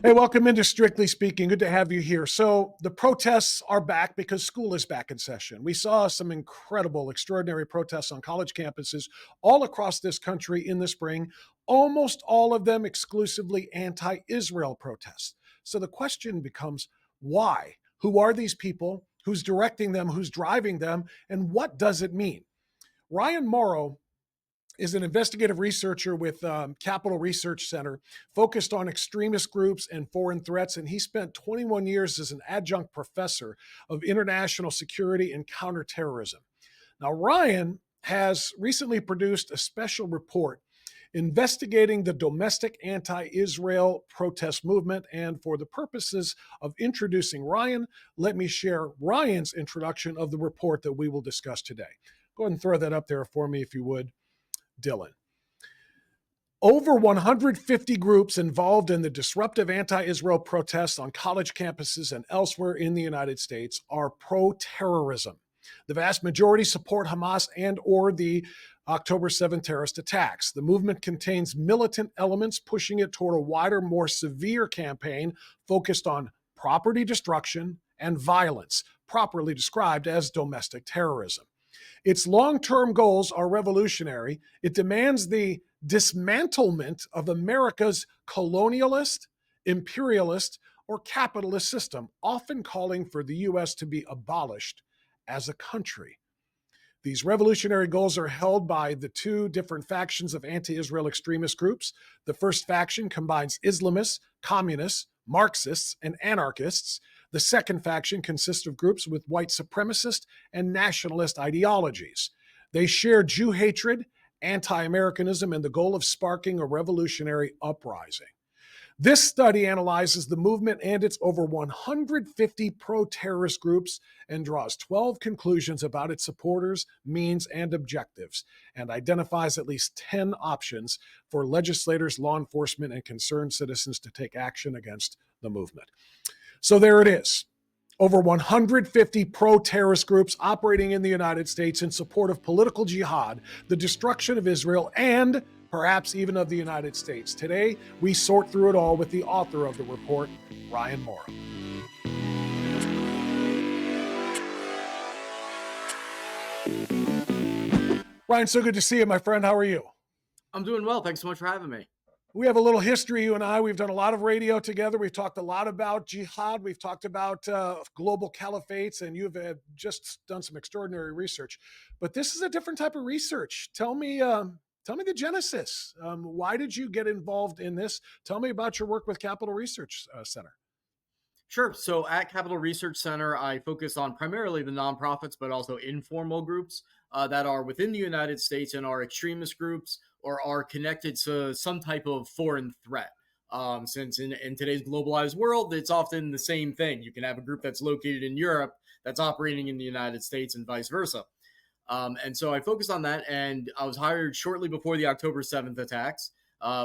Hey, welcome into Strictly Speaking. Good to have you here. So, the protests are back because school is back in session. We saw some incredible, extraordinary protests on college campuses all across this country in the spring, almost all of them exclusively anti Israel protests. So, the question becomes why? Who are these people? Who's directing them? Who's driving them? And what does it mean? Ryan Mauro is an investigative researcher with Capital Research Center focused on extremist groups and foreign threats. And he spent 21 years as an adjunct professor of international security and counterterrorism. Now, Ryan has recently produced a special report investigating the domestic anti Israel protest movement. And for the purposes of introducing Ryan, let me share Ryan's introduction of the report that we will discuss today. Go ahead and throw that up there for me, if you would, Dylan. Over 150 groups involved in the disruptive anti-Israel protests on college campuses and elsewhere in the United States are pro-terrorism. The vast majority support Hamas and or the October 7th terrorist attacks. The movement contains militant elements pushing it toward a wider, more severe campaign focused on property destruction and violence, properly described as domestic terrorism. Its long-term goals are revolutionary. It demands the dismantlement of America's colonialist, imperialist, or capitalist system, often calling for the U.S. to be abolished as a country. These revolutionary goals are held by the two different factions of anti-Israel extremist groups. The first faction combines Islamists, communists, Marxists, and anarchists. The second faction consists of groups with white supremacist and nationalist ideologies. They share Jew hatred, anti-Americanism, and the goal of sparking a revolutionary uprising. This study analyzes the movement and its over 150 pro-terrorist groups and draws 12 conclusions about its supporters, means, and objectives, and identifies at least 10 options for legislators, law enforcement, and concerned citizens to take action against the movement. So there it is. Over 150 pro-terrorist groups operating in the United States in support of political jihad, the destruction of Israel, and perhaps even of the United States. Today, we sort through it all with the author of the report, Ryan Mauro. Ryan, so good to see you, my friend. How are you? I'm doing well. Thanks so much for having me. We have a little history, you and I. We've done a lot of radio together. We've talked a lot about jihad. We've talked about global caliphates, and you've just done some extraordinary research. But this is a different type of research. Tell me the genesis. Why did you get involved in this? Tell me about your work with Capital Research Center. Sure. So at Capital Research Center, I focus on primarily the nonprofits, but also informal groups that are within the United States and are extremist groups or are connected to some type of foreign threat. Since in today's globalized world, it's often the same thing. You can have a group that's located in Europe that's operating in the United States and vice versa. And so I focused on that, and I was hired shortly before the October 7th attacks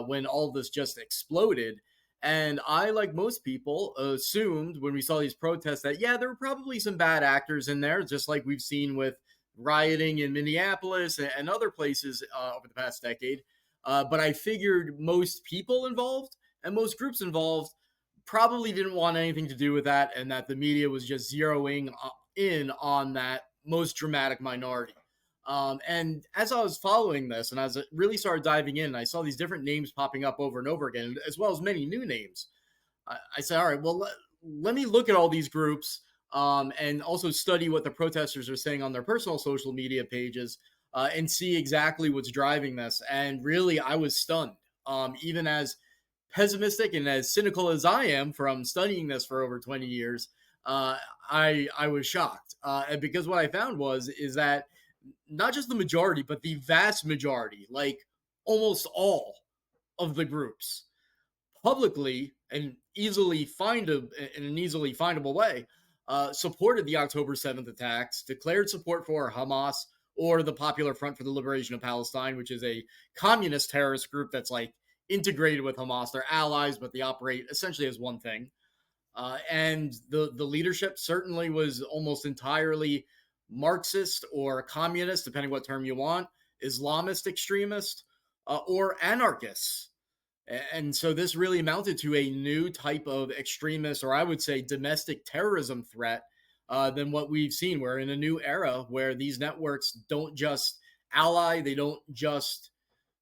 when all of this just exploded. And I, like most people, assumed when we saw these protests that, yeah, there were probably some bad actors in there, just like we've seen with rioting in Minneapolis and other places over the past decade. But I figured most people involved and most groups involved probably didn't want anything to do with that, and that the media was just zeroing in on that most dramatic minority. And as I was following this and as I really started diving in, I saw these different names popping up over and over again, as well as many new names. I said, all right, well, let me look at all these groups and also study what the protesters are saying on their personal social media pages and see exactly what's driving this. And really, I was stunned. Even as pessimistic and as cynical as I am from studying this for over 20 years, I was shocked. And because what I found is that not just the majority, but the vast majority, like almost all of the groups, publicly and easily in an easily findable way, supported the October 7th attacks, declared support for Hamas or the Popular Front for the Liberation of Palestine, which is a communist terrorist group that's like integrated with Hamas. They're allies, but they operate essentially as one thing. And the leadership certainly was almost entirely Marxist or communist, depending what term you want, Islamist extremist, or anarchists. And so this really amounted to a new type of extremist, or I would say domestic terrorism threat than what we've seen. We're in a new era where these networks don't just ally, they don't just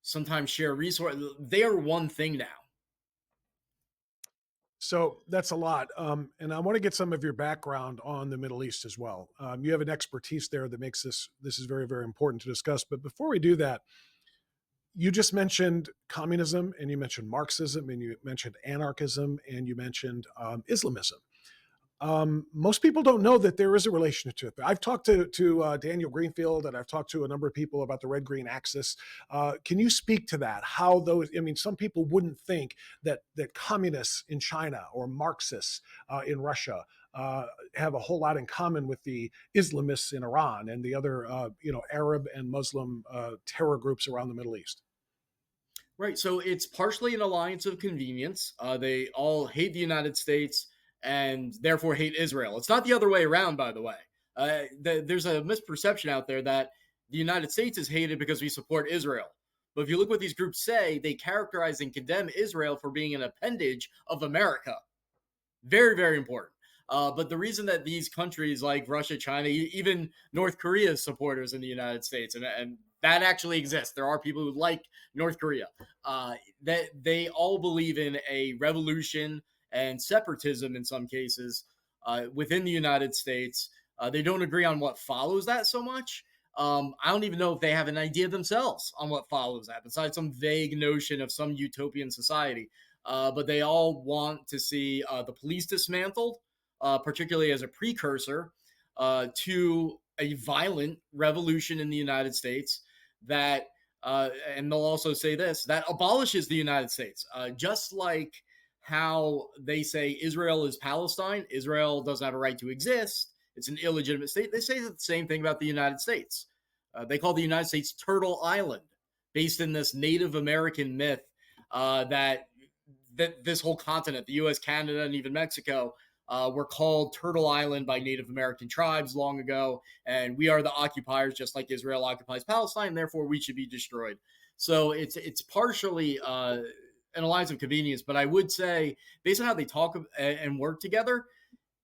sometimes share resources. They are one thing now. So that's a lot. And I want to get some of your background on the Middle East as well. You have an expertise there that makes this is very, very important to discuss. But before we do that, you just mentioned communism, and you mentioned Marxism, and you mentioned anarchism, and you mentioned Islamism. Most people don't know that there is a relationship. I've talked to Daniel Greenfield, and I've talked to a number of people about the red green axis. Can you speak to that? How those? I mean, some people wouldn't think that communists in China or Marxists in Russia have a whole lot in common with the Islamists in Iran and the other Arab and Muslim terror groups around the Middle East. Right. So it's partially an alliance of convenience. They all hate the United States and therefore hate Israel. It's not the other way around, by the way. There's a misperception out there that the United States is hated because we support Israel. But if you look what these groups say, they characterize and condemn Israel for being an appendage of America. Very, very important. But the reason that these countries like Russia, China, even North Korea's supporters in the United States, and that actually exists. There are people who like North Korea. That they all believe in a revolution and separatism in some cases within the United States. They don't agree on what follows that so much. I don't even know if they have an idea themselves on what follows that, besides some vague notion of some utopian society. But they all want to see the police dismantled, particularly as a precursor to a violent revolution in the United States that, and they'll also say this, that abolishes the United States. Just like how they say Israel is Palestine, Israel doesn't have a right to exist, it's an illegitimate state. They say the same thing about the United States. They call the United States Turtle Island, based in this Native American myth that this whole continent, the U.S., Canada, and even Mexico, were called Turtle Island by Native American tribes long ago, and we are the occupiers, just like Israel occupies Palestine. Therefore, we should be destroyed. So it's partially an alliance of convenience, but I would say, based on how they talk and work together,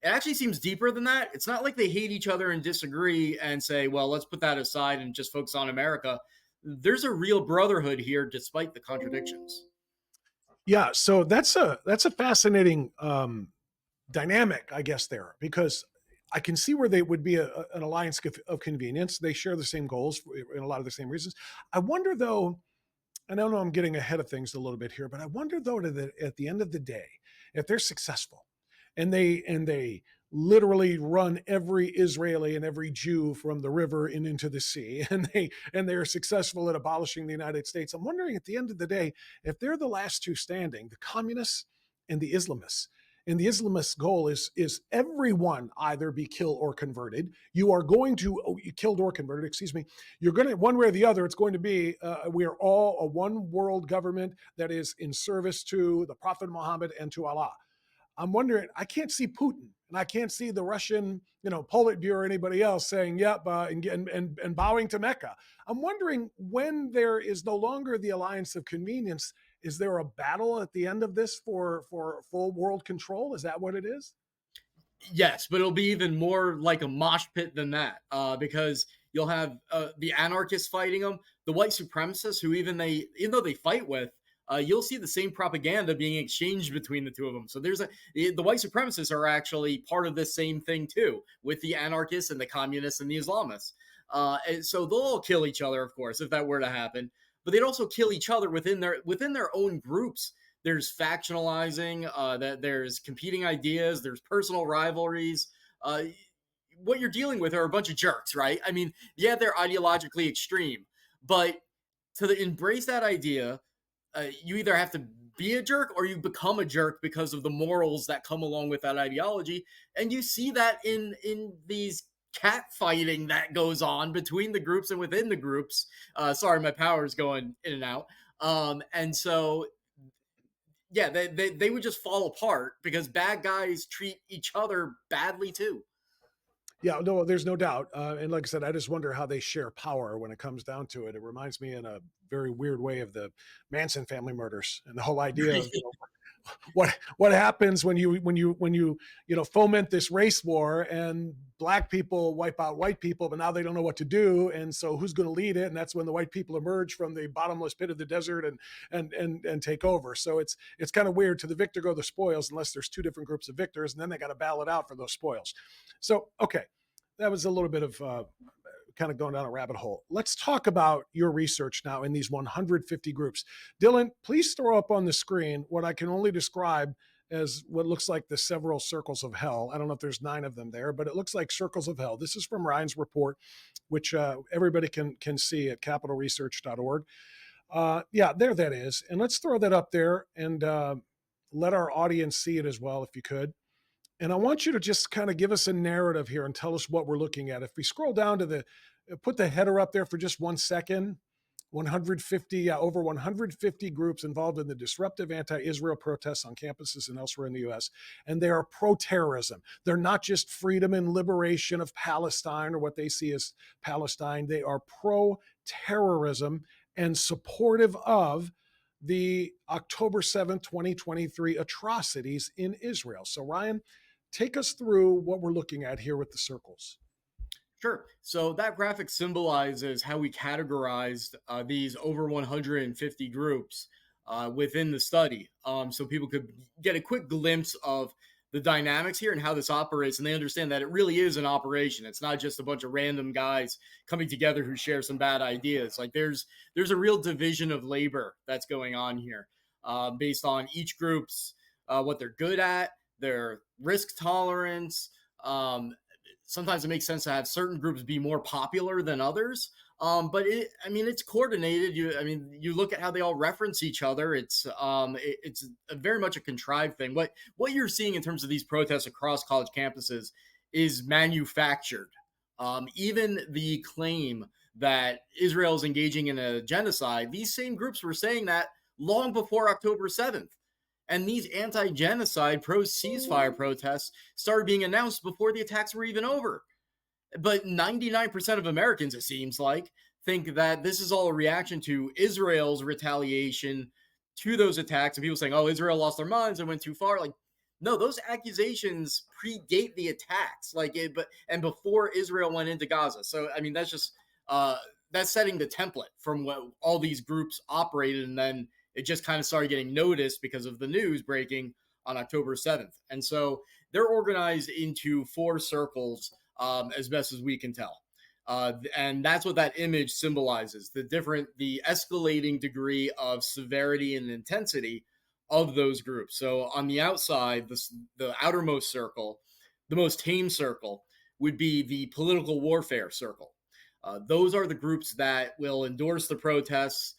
it actually seems deeper than that. It's not like they hate each other and disagree and say, well, let's put that aside and just focus on America. There's a real brotherhood here, despite the contradictions. Yeah, so that's a fascinating dynamic, I guess, there, because I can see where they would be an alliance of convenience. They share the same goals in a lot of the same reasons. I wonder, though, and I know I'm getting ahead of things a little bit here, but I wonder, though, that at the end of the day, if they're successful and they literally run every Israeli and every Jew from the river and into the sea, and they are successful at abolishing the United States. I'm wondering at the end of the day if they're the last two standing, the communists and the Islamists. And the Islamist goal is everyone either be killed or converted. You are going to killed or converted. Excuse me. You're going to one way or the other. It's going to be we are all a one world government that is in service to the Prophet Muhammad and to Allah. I'm wondering, I can't see Putin and I can't see the Russian, Politburo or anybody else saying, yep, and bowing to Mecca. I'm wondering when there is no longer the alliance of convenience, is there a battle at the end of this for full world control? Is that what it is? Yes, but it'll be even more like a mosh pit than that, because you'll have the anarchists fighting them, the white supremacists who even though they fight with, you'll see the same propaganda being exchanged between the two of them. So the white supremacists are actually part of this same thing too, with the anarchists and the communists and the Islamists. And so they'll all kill each other, of course, if that were to happen. But they'd also kill each other within their own groups. There's factionalizing, that there's competing ideas, there's personal rivalries. What you're dealing with are a bunch of jerks, right? I mean, yeah, they're ideologically extreme, but embrace that idea, you either have to be a jerk or you become a jerk because of the morals that come along with that ideology. And you see that in these cat fighting that goes on between the groups and within the groups. Sorry, my power's going in and out. And so yeah, they would just fall apart because bad guys treat each other badly too. Yeah, no, there's no doubt. And like I said, I just wonder how they share power when it comes down to it. It reminds me in a very weird way of the Manson family murders and the whole idea of what happens when you foment this race war and black people wipe out white people, but now they don't know what to do, and so who's going to lead it? And that's when the white people emerge from the bottomless pit of the desert and take over. So it's kind of weird. To the victor go the spoils, unless there's two different groups of victors, and then they got to battle it out for those spoils. So okay, that was a little bit of kind of going down a rabbit hole. Let's talk about your research now in these 150 groups. Dylan, please throw up on the screen what I can only describe as what looks like the several circles of hell. I don't know if there's 9 of them there, but it looks like circles of hell. This is from Ryan's report, which everybody can see at capitalresearch.org. Yeah, there that is. And let's throw that up there and let our audience see it as well, if you could. And I want you to just kind of give us a narrative here and tell us what we're looking at. If we scroll down to put the header up there for just 1 second, 150, over 150 groups involved in the disruptive anti-Israel protests on campuses and elsewhere in the U.S. And they are pro-terrorism. They're not just freedom and liberation of Palestine or what they see as Palestine. They are pro-terrorism and supportive of the October 7th, 2023 atrocities in Israel. So Ryan, take us through what we're looking at here with the circles. Sure. So that graphic symbolizes how we categorized these over 150 groups within the study, so people could get a quick glimpse of the dynamics here and how this operates, and they understand that it really is an operation. It's not just a bunch of random guys coming together who share some bad ideas. Like there's a real division of labor that's going on here, based on each group's what they're good at, their risk tolerance. Sometimes it makes sense to have certain groups be more popular than others. But it's coordinated. You look at how they all reference each other. It's a very much a contrived thing. What you're seeing in terms of these protests across college campuses is manufactured. Even the claim that Israel is engaging in a genocide, these same groups were saying that long before October 7th. And these anti-genocide, pro-ceasefire protests started being announced before the attacks were even over. But 99% of Americans, it seems like, think that this is all a reaction to Israel's retaliation to those attacks, and people saying, oh, Israel lost their minds and went too far. Like, no, those accusations predate the attacks, and before Israel went into Gaza. So, that's just that's setting the template from what all these groups operated, and then it just kind of started getting noticed because of the news breaking on October 7th. And so they're organized into 4 circles, as best as we can tell. And that's what that image symbolizes, the escalating degree of severity and intensity of those groups. So on the outside, the outermost circle, the most tame circle, would be the political warfare circle. Those are the groups that will endorse the protests.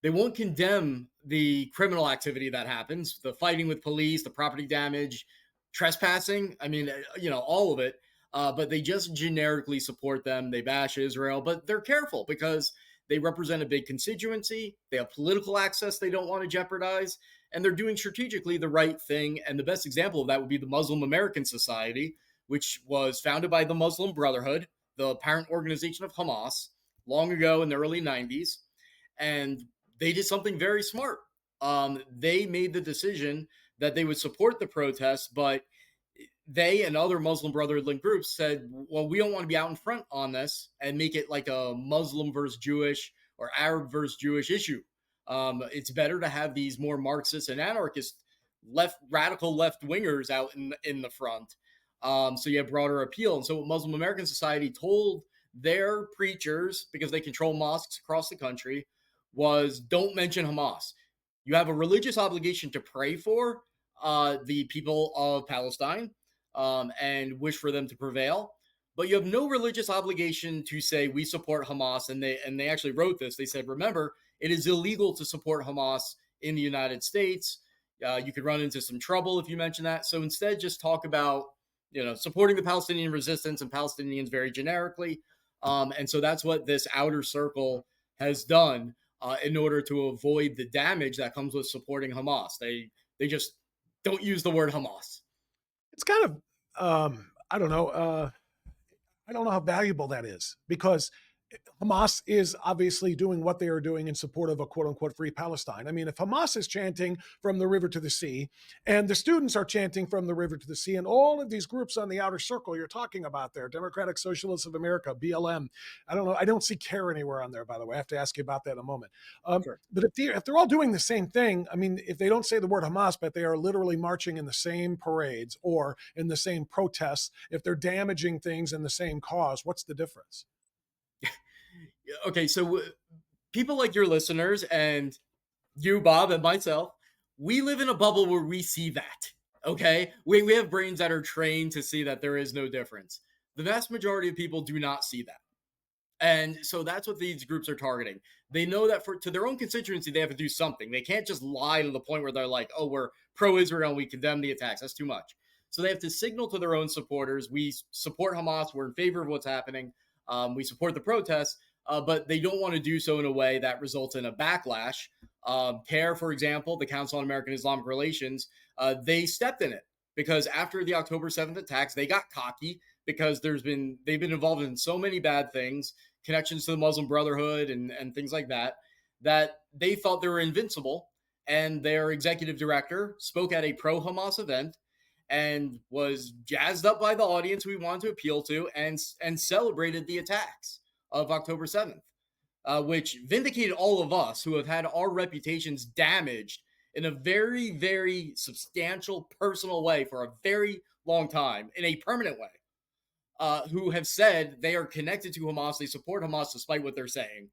They won't condemn the criminal activity that happens, the fighting with police, the property damage, trespassing. All of it. But they just generically support them. They bash Israel, but they're careful because they represent a big constituency. They have political access they don't want to jeopardize, and they're doing strategically the right thing. And the best example of that would be the Muslim American Society, which was founded by the Muslim Brotherhood, the parent organization of Hamas, long ago in the early 90s. And they did something very smart. They made the decision that they would support the protests, but they and other Muslim Brotherhood groups said, well, we don't want to be out in front on this and make it like a Muslim versus Jewish or Arab versus Jewish issue. It's better to have these more Marxist and anarchist radical left wingers out in the front. So you have broader appeal. And so what Muslim American Society told their preachers, because they control mosques across the country, was don't mention Hamas. You have a religious obligation to pray for the people of Palestine and wish for them to prevail, but you have no religious obligation to say we support Hamas. And they actually wrote this. They said, remember, it is illegal to support Hamas in the United States. You could run into some trouble if you mention that. So instead, just talk about supporting the Palestinian resistance and Palestinians very generically. And so that's what this outer circle has done. In order to avoid the damage that comes with supporting Hamas. They just don't use the word Hamas. It's kind of, I don't know how valuable that is, because Hamas is obviously doing what they are doing in support of a quote unquote free Palestine. I mean, if Hamas is chanting from the river to the sea, and the students are chanting from the river to the sea, and all of these groups on the outer circle you're talking about there, Democratic Socialists of America, BLM, I don't know, I don't see CARE anywhere on there, by the way. I have to ask you about that in a moment. Sure. But if they're all doing the same thing, I mean, if they don't say the word Hamas, but they are literally marching in the same parades or in the same protests, if they're damaging things in the same cause, what's the difference? Okay, so people like your listeners and you, Bob, and myself, we live in a bubble where we see that. Okay, we have brains that are trained to see that there is no difference. The vast majority of people do not see that. And so that's what these groups are targeting. They know that for to their own constituency, they have to do something. They can't just lie to the point where they're like, "Oh, we're pro-Israel and we condemn the attacks." That's too much. So they have to signal to their own supporters, "We support Hamas. We're in favor of what's happening. We support the protests." But they don't want to do so in a way that results in a backlash. CARE, for example, the Council on American Islamic Relations, they stepped in it because after the October 7th attacks, they got cocky because they've been involved in so many bad things, connections to the Muslim Brotherhood and things like that, that they thought they were invincible. And their executive director spoke at a pro Hamas event and was jazzed up by the audience we wanted to appeal to and celebrated the attacks of October 7th, which vindicated all of us who have had our reputations damaged in a very, very substantial personal way for a very long time, in a permanent way, who have said they are connected to Hamas, they support Hamas despite what they're saying.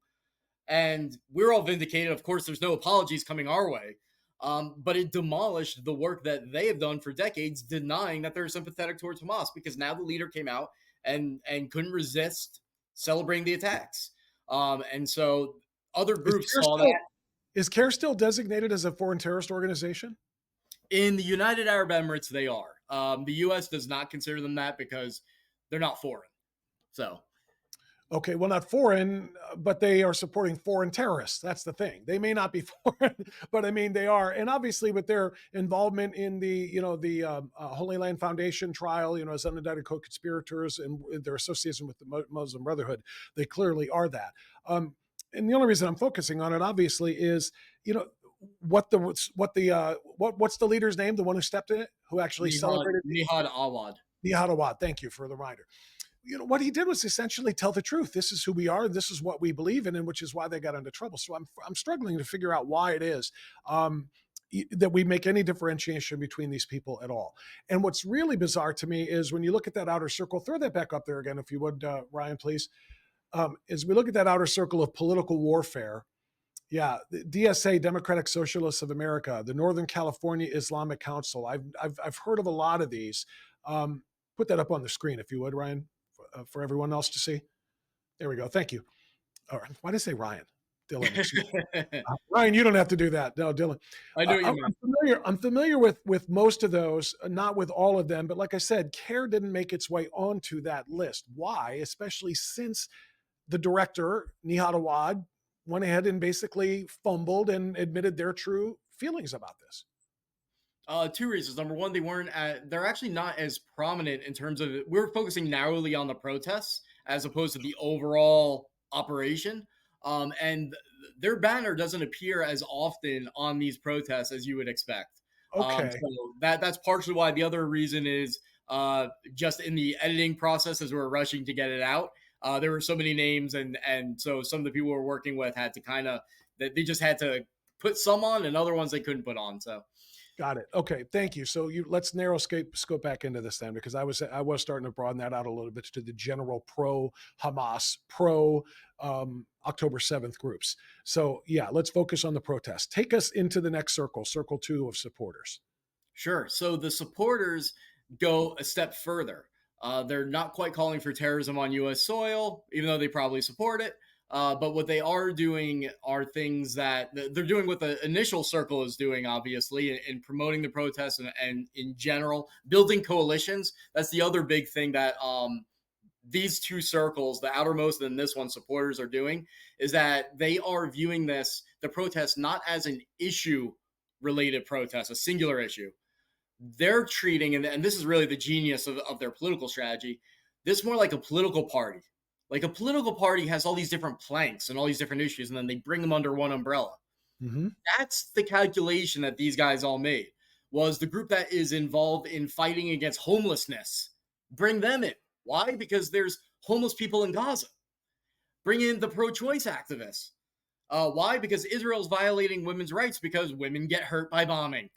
And we're all vindicated. Of course, there's no apologies coming our way. But it demolished the work that they have done for decades, denying that they're sympathetic towards Hamas, because now the leader came out and couldn't resist celebrating the attacks. And so other Is groups CARE saw that. still is CARE still designated as a foreign terrorist organization? In the United Arab Emirates, they are. The U.S. does not consider them that because they're not foreign. So Okay, well, not foreign, but they are supporting foreign terrorists. That's the thing. They may not be foreign, but I mean they are. And obviously, with their involvement in the Holy Land Foundation trial, as unindicted co-conspirators and their association with the Muslim Brotherhood, they clearly are that. And the only reason I'm focusing on it, obviously, is what's the leader's name? The one who stepped in it, who actually celebrated Nihad Awad. Nihad Awad. Thank you for the reminder. What he did was essentially tell the truth. This is who we are. This is what we believe in, and which is why they got into trouble. So I'm struggling to figure out why it is that we make any differentiation between these people at all. And what's really bizarre to me is when you look at that outer circle. Throw that back up there again, if you would, Ryan, please. As we look at that outer circle of political warfare. Yeah, the DSA, Democratic Socialists of America, the Northern California Islamic Council. I've heard of a lot of these. Put that up on the screen, if you would, Ryan, for everyone else to see. There we go. Thank you. All right. Why did I say Ryan? Dylan. Ryan, you don't have to do that. No, Dylan. I know what you mean. I'm familiar with most of those, not with all of them. But like I said, CARE didn't make its way onto that list. Why? Especially since the director, Nihad Awad, went ahead and basically fumbled and admitted their true feelings about this. Two reasons. Number one, they're actually not as prominent in terms of, we're focusing narrowly on the protests as opposed to the overall operation. And their banner doesn't appear as often on these protests as you would expect. Okay. So that's partially why. The other reason is just in the editing process as we're rushing to get it out. There were so many names, and so some of the people we're working with had to they just had to put some on, and other ones they couldn't put on. So Got it. Okay, thank you. So let's narrow scope back into this then, because I was starting to broaden that out a little bit to the general pro Hamas, pro October 7th groups. So yeah, let's focus on the protest. Take us into the next circle, circle 2 of supporters. sure. So the supporters go a step further. They're not quite calling for terrorism on U.S. soil, even though they probably support it. But what they are doing are things that they're doing what the initial circle is doing, obviously, in promoting the protests and in general, building coalitions. That's the other big thing that these two circles, the outermost and this one, supporters are doing, is that they are viewing the protest, not as an issue related protest, a singular issue. They're treating, and this is really the genius of their political strategy, this more like a political party. Like a political party has all these different planks and all these different issues, and then they bring them under one umbrella. Hmm. That's the calculation that these guys all made. Was the group that is involved in fighting against homelessness, bring them in. Why? Because there's homeless people in Gaza. Bring in the pro-choice activists. Why? Because Israel's violating women's rights because women get hurt by bombing.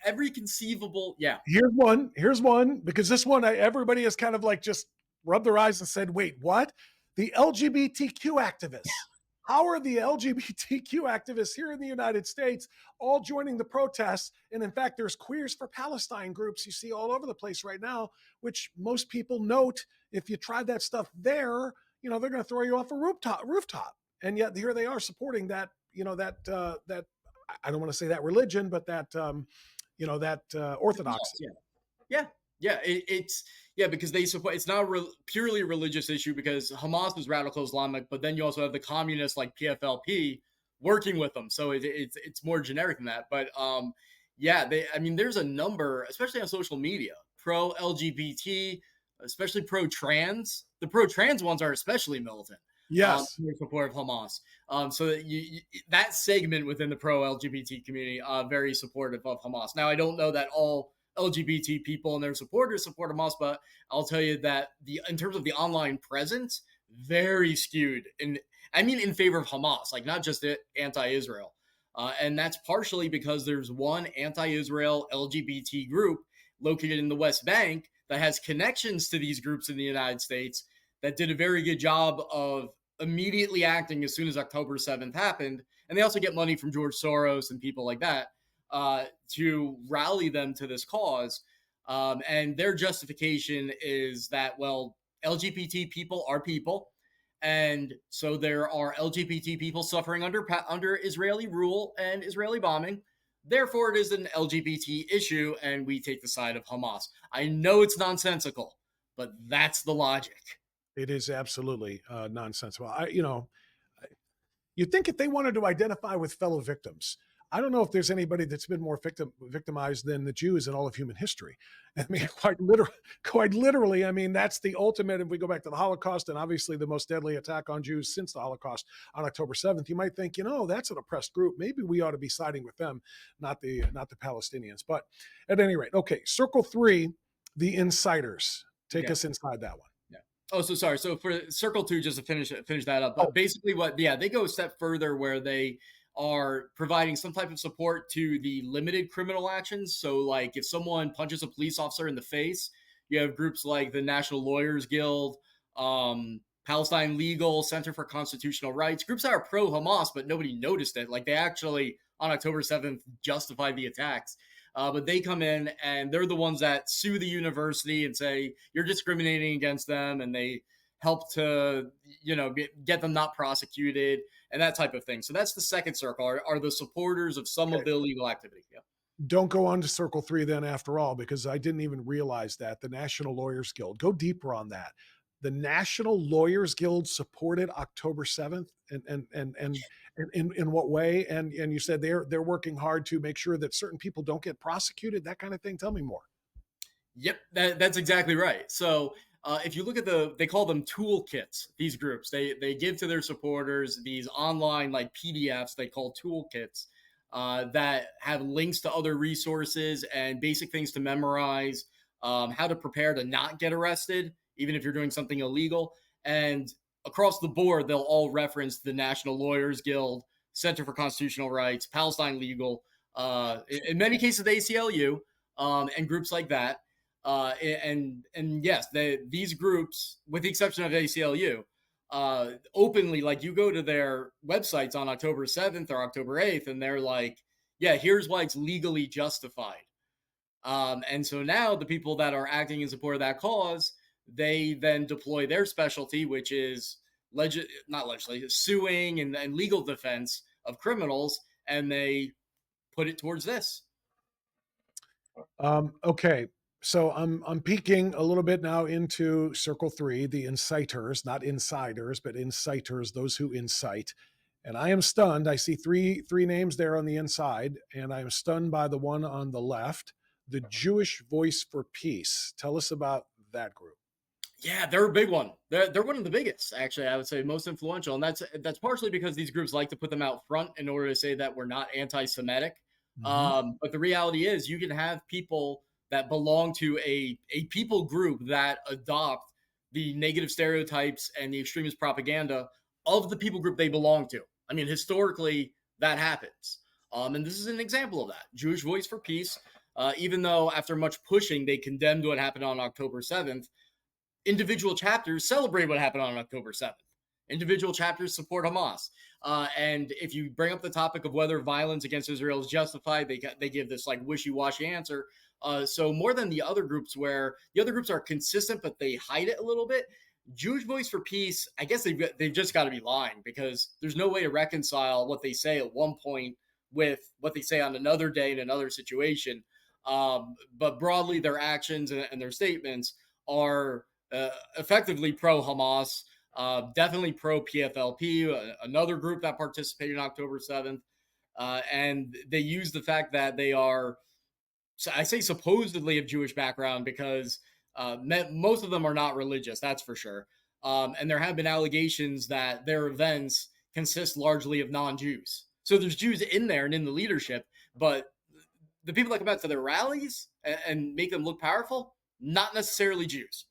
Every conceivable, yeah. Here's one. Here's one, because this one, everybody has kind of like just rubbed their eyes and said, wait, what? The LGBTQ activists. How are the LGBTQ activists here in the United States all joining the protests? And in fact, there's Queers for Palestine groups you see all over the place right now, which most people note if you try that stuff there, they're going to throw you off a rooftop. And yet here they are supporting that, that I don't want to say that religion, but that orthodoxy. Yeah. Yeah, yeah, it's yeah, because they support. It's not a purely religious issue because Hamas is radical Islamic, but then you also have the communists like PFLP working with them, so it's more generic than that. But yeah, I mean, there's a number, especially on social media, pro LGBT, especially pro trans. The pro trans ones are especially militant. Yes. In support of Hamas. So that that segment within the pro LGBT community, very supportive of Hamas. Now, I don't know that all LGBT people and their supporters support Hamas, but I'll tell you that in terms of the online presence, very skewed in favor of Hamas, like not just anti-Israel. And that's partially because there's one anti-Israel LGBT group located in the West Bank that has connections to these groups in the United States that did a very good job of immediately acting as soon as October 7th happened. And they also get money from George Soros and people like that to rally them to this cause. And their justification is that, well, LGBT people are people. And so there are LGBT people suffering under Israeli rule and Israeli bombing. Therefore, it is an LGBT issue, and we take the side of Hamas. I know it's nonsensical, but that's the logic. It is absolutely nonsensical. You'd think if they wanted to identify with fellow victims, I don't know if there's anybody that's been more victimized than the Jews in all of human history. I mean, quite literally, I mean, that's the ultimate. If we go back to the Holocaust and obviously the most deadly attack on Jews since the Holocaust on October 7th, you might think, that's an oppressed group. Maybe we ought to be siding with them, not the Palestinians. But at any rate, okay, circle 3, the insiders. Take us inside that one. Oh, so sorry. So for circle 2, just to finish that up, but basically they go a step further where they are providing some type of support to the limited criminal actions. So like if someone punches a police officer in the face, you have groups like the National Lawyers Guild, Palestine Legal, Center for Constitutional Rights, groups that are pro Hamas, but nobody noticed it. Like they actually on October 7th justified the attacks. But they come in and they're the ones that sue the university and say you're discriminating against them, and they help to get them not prosecuted and that type of thing. So that's the second circle are the supporters of some of the illegal activity. Yeah. Don't go on to circle 3 then after all, because I didn't even realize that the National Lawyers Guild. Go deeper on that. The National Lawyers Guild supported October 7th, and in what way? And you said they're working hard to make sure that certain people don't get prosecuted, that kind of thing. Tell me more. Yep, that's exactly right. So if you look at they call them toolkits. These groups they give to their supporters these online like PDFs they call toolkits that have links to other resources and basic things to memorize, how to prepare to not get arrested, even if you're doing something illegal. And across the board, they'll all reference the National Lawyers Guild, Center for Constitutional Rights, Palestine Legal, in many cases, the ACLU, and groups like that. And yes, these groups, with the exception of ACLU, openly, like you go to their websites on October 7th or October 8th, and they're like, yeah, here's why it's legally justified. And so now the people that are acting in support of that cause, they then deploy their specialty, which is not legislative, suing and legal defense of criminals, and they put it towards this. Okay. So I'm peeking a little bit now into circle 3, the inciters, not insiders, but inciters, those who incite. And I am stunned. I see three names there on the inside, and I am stunned by the one on the left, the Jewish Voice for Peace. Tell us about that group. Yeah, they're a big one. They're one of the biggest, actually. I would say most influential, and that's partially because these groups like to put them out front in order to say that we're not anti-Semitic. Hmm. But the reality is, you can have people that belong to a people group that adopt the negative stereotypes and the extremist propaganda of the people group they belong to. I mean, historically, that happens. And this is an example of that. Jewish Voice for Peace, even though after much pushing, they condemned what happened on October 7th, individual chapters celebrate what happened on October 7th. Individual chapters support Hamas. And if you bring up the topic of whether violence against Israel is justified, they give this like wishy-washy answer. So more than the other groups, where the other groups are consistent but they hide it a little bit, Jewish Voice for Peace, I guess they've just got to be lying, because there's no way to reconcile what they say at one point with what they say on another day in another situation. But broadly, their actions and their statements are effectively pro Hamas, definitely pro PFLP, another group that participated on October 7th. And they use the fact that they are, I say supposedly of Jewish background, because most of them are not religious, that's for sure. And there have been allegations that their events consist largely of non Jews. So there's Jews in there and in the leadership, but the people that come out to their rallies and make them look powerful, not necessarily Jews.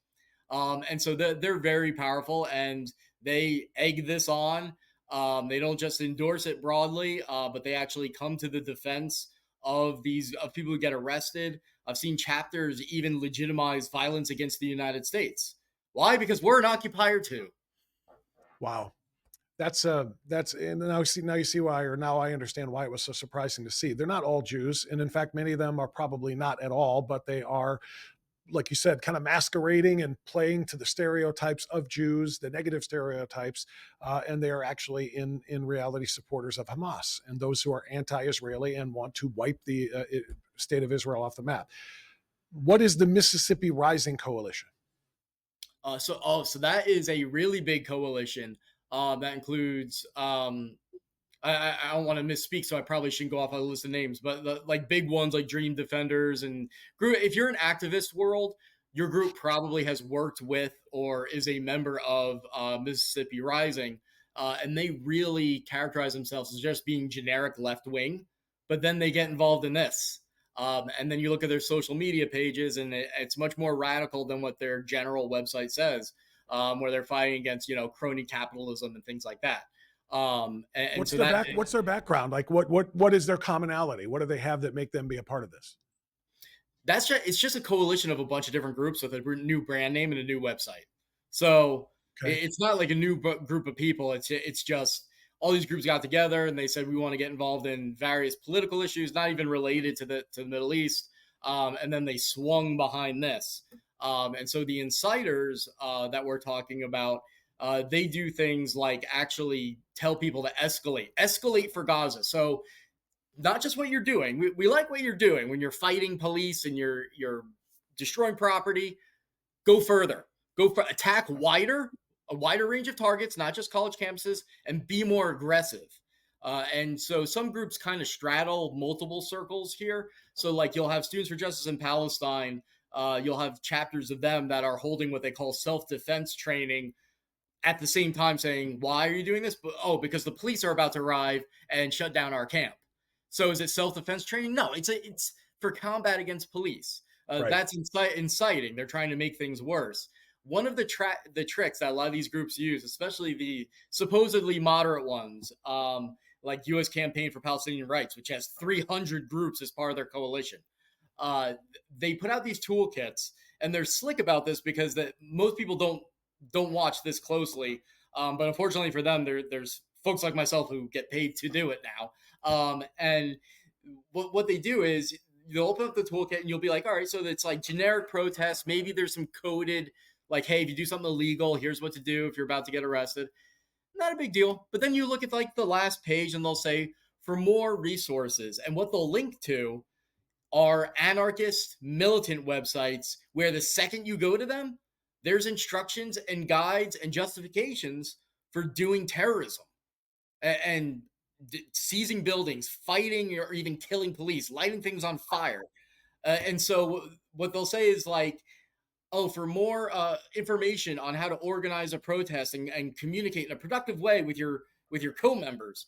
And so they're very powerful, and they egg this on. They don't just endorse it broadly, but they actually come to the defense of people who get arrested. I've seen chapters even legitimize violence against the United States. Why? Because we're an occupier too. Wow. That's and now you see why, or now I understand why it was so surprising to see. They're not all Jews, and in fact, many of them are probably not at all, but they are, like you said, kind of masquerading and playing to the stereotypes of Jews, the negative stereotypes, and they are actually in reality supporters of Hamas and those who are anti-Israeli and want to wipe the state of Israel off the map. What is the Mississippi Rising Coalition? So that is a really big coalition. That includes I don't want to misspeak, so I probably shouldn't go off on a list of names, but like big ones like Dream Defenders and group. If you're an activist world, your group probably has worked with or is a member of Mississippi Rising, and they really characterize themselves as just being generic left wing, but then they get involved in this. And then you look at their social media pages, and it's much more radical than what their general website says, where they're fighting against, crony capitalism and things like that. And so that What's their background? Like what is their commonality? What do they have that make them be a part of this? it's just a coalition of a bunch of different groups with a new brand name and a new website. So Okay. it's not like a new group of people. It's just all these groups got together and they said we want to get involved in various political issues, not even related to the Middle East. And then they swung behind this. And so the insiders that we're talking about, they do things like actually tell people to escalate for Gaza. So not just what you're doing. We like what you're doing when you're fighting police and you're destroying property. Go further. Attack a wider range of targets, not just college campuses, and be more aggressive. And so some groups kind of straddle multiple circles here. So like you'll have Students for Justice in Palestine. You'll have chapters of them that are holding what they call self-defense training, at the same time saying, why are you doing this? Because the police are about to arrive and shut down our camp. So is it self-defense training? No, it's for combat against police. Right. That's inciting. They're trying to make things worse. One of the tricks that a lot of these groups use, especially the supposedly moderate ones, like U.S. Campaign for Palestinian Rights, which has 300 groups as part of their coalition, they put out these toolkits, and they're slick about this because that most people don't watch this closely. But unfortunately for them, there's folks like myself who get paid to do it now. And what they do is you'll open up the toolkit and you'll be like, all right, so it's like generic protests. Maybe there's some coded, like, hey, if you do something illegal, here's what to do if you're about to get arrested. Not a big deal. But then you look at like the last page and they'll say for more resources. And what they'll link to are anarchist militant websites where the second you go to them, there's instructions and guides and justifications for doing terrorism and seizing buildings, fighting or even killing police, lighting things on fire. And so what they'll say is like, Oh, for more information on how to organize a protest and communicate in a productive way with your co-members,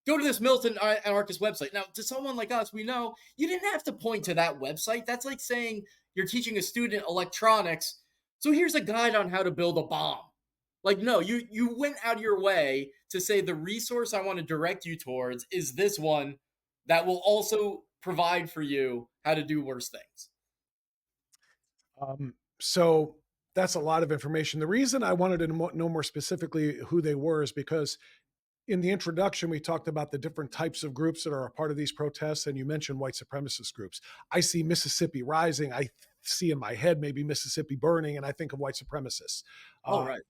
go to this militant anarchist website. Now, to someone like us, we know you didn't have to point to that website. That's like saying you're teaching a student electronics. So here's a guide on how to build a bomb. Like, no, you went out of your way to say the resource I want to direct you towards is this one that will also provide for you how to do worse things. So that's a lot of information. The reason I wanted to know more specifically who they were is because in the introduction, we talked about the different types of groups that are a part of these protests, and you mentioned white supremacist groups. I see Mississippi Rising. I see in my head maybe Mississippi Burning, and I think of white supremacists. Oh, Uh, right.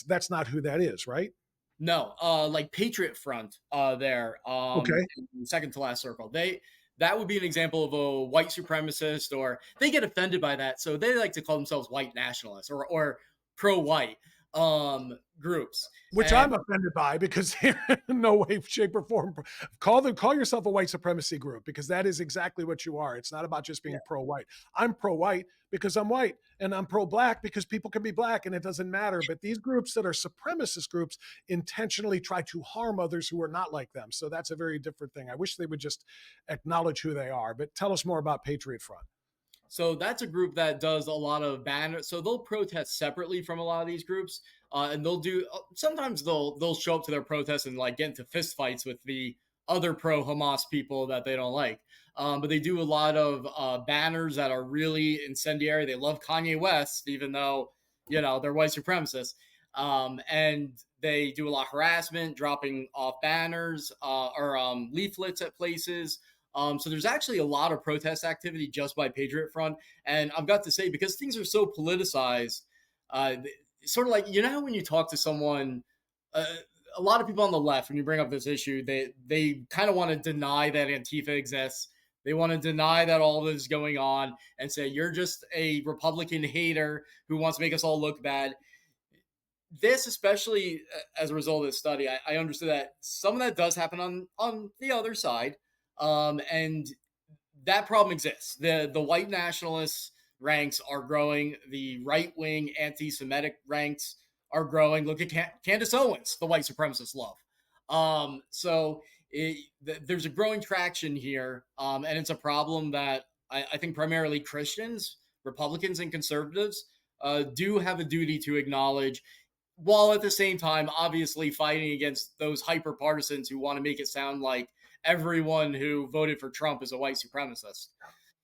that's not who that is, right? No, like Patriot Front, there, Okay. in second to last circle. That would be an example of a white supremacist, or they get offended by that, so they like to call themselves white nationalists or pro-white groups. Which And I'm offended by because in no way, shape, or form call yourself a white supremacy group because that is exactly what you are. It's not about just yeah, being pro-white. I'm pro-white because I'm white, and I'm pro-black because people can be black, and it doesn't matter. But these groups that are supremacist groups intentionally try to harm others who are not like them. So that's a very different thing. I wish they would just acknowledge who they are. But tell us more about Patriot Front. so that's a group that does a lot of banners. So they'll protest separately from a lot of these groups, and they'll do. Sometimes they'll show up to their protests and like get into fistfights with the other pro Hamas people that they don't like. But they do a lot of banners that are really incendiary. They love Kanye West, even though they're white supremacists. And they do a lot of harassment, dropping off banners or leaflets at places. So there's actually a lot of protest activity just by Patriot Front, and I've got to say because things are so politicized, uh, sort of like how when you talk to someone, uh, a lot of people on the left when you bring up this issue, they kind of want to deny that Antifa exists. They want to deny that all this is going on and say you're just a Republican hater who wants to make us all look bad. This, especially as a result of this study, I understood that some of that does happen on the other side, and that problem exists. The white nationalists ranks are growing. The right wing anti-Semitic ranks are growing. Look at Candace Owens, the white supremacist love. There's a growing traction here, and it's a problem that I think primarily Christians, Republicans, and conservatives do have a duty to acknowledge, while at the same time, obviously fighting against those hyper partisans who want to make it sound like everyone who voted for Trump is a white supremacist.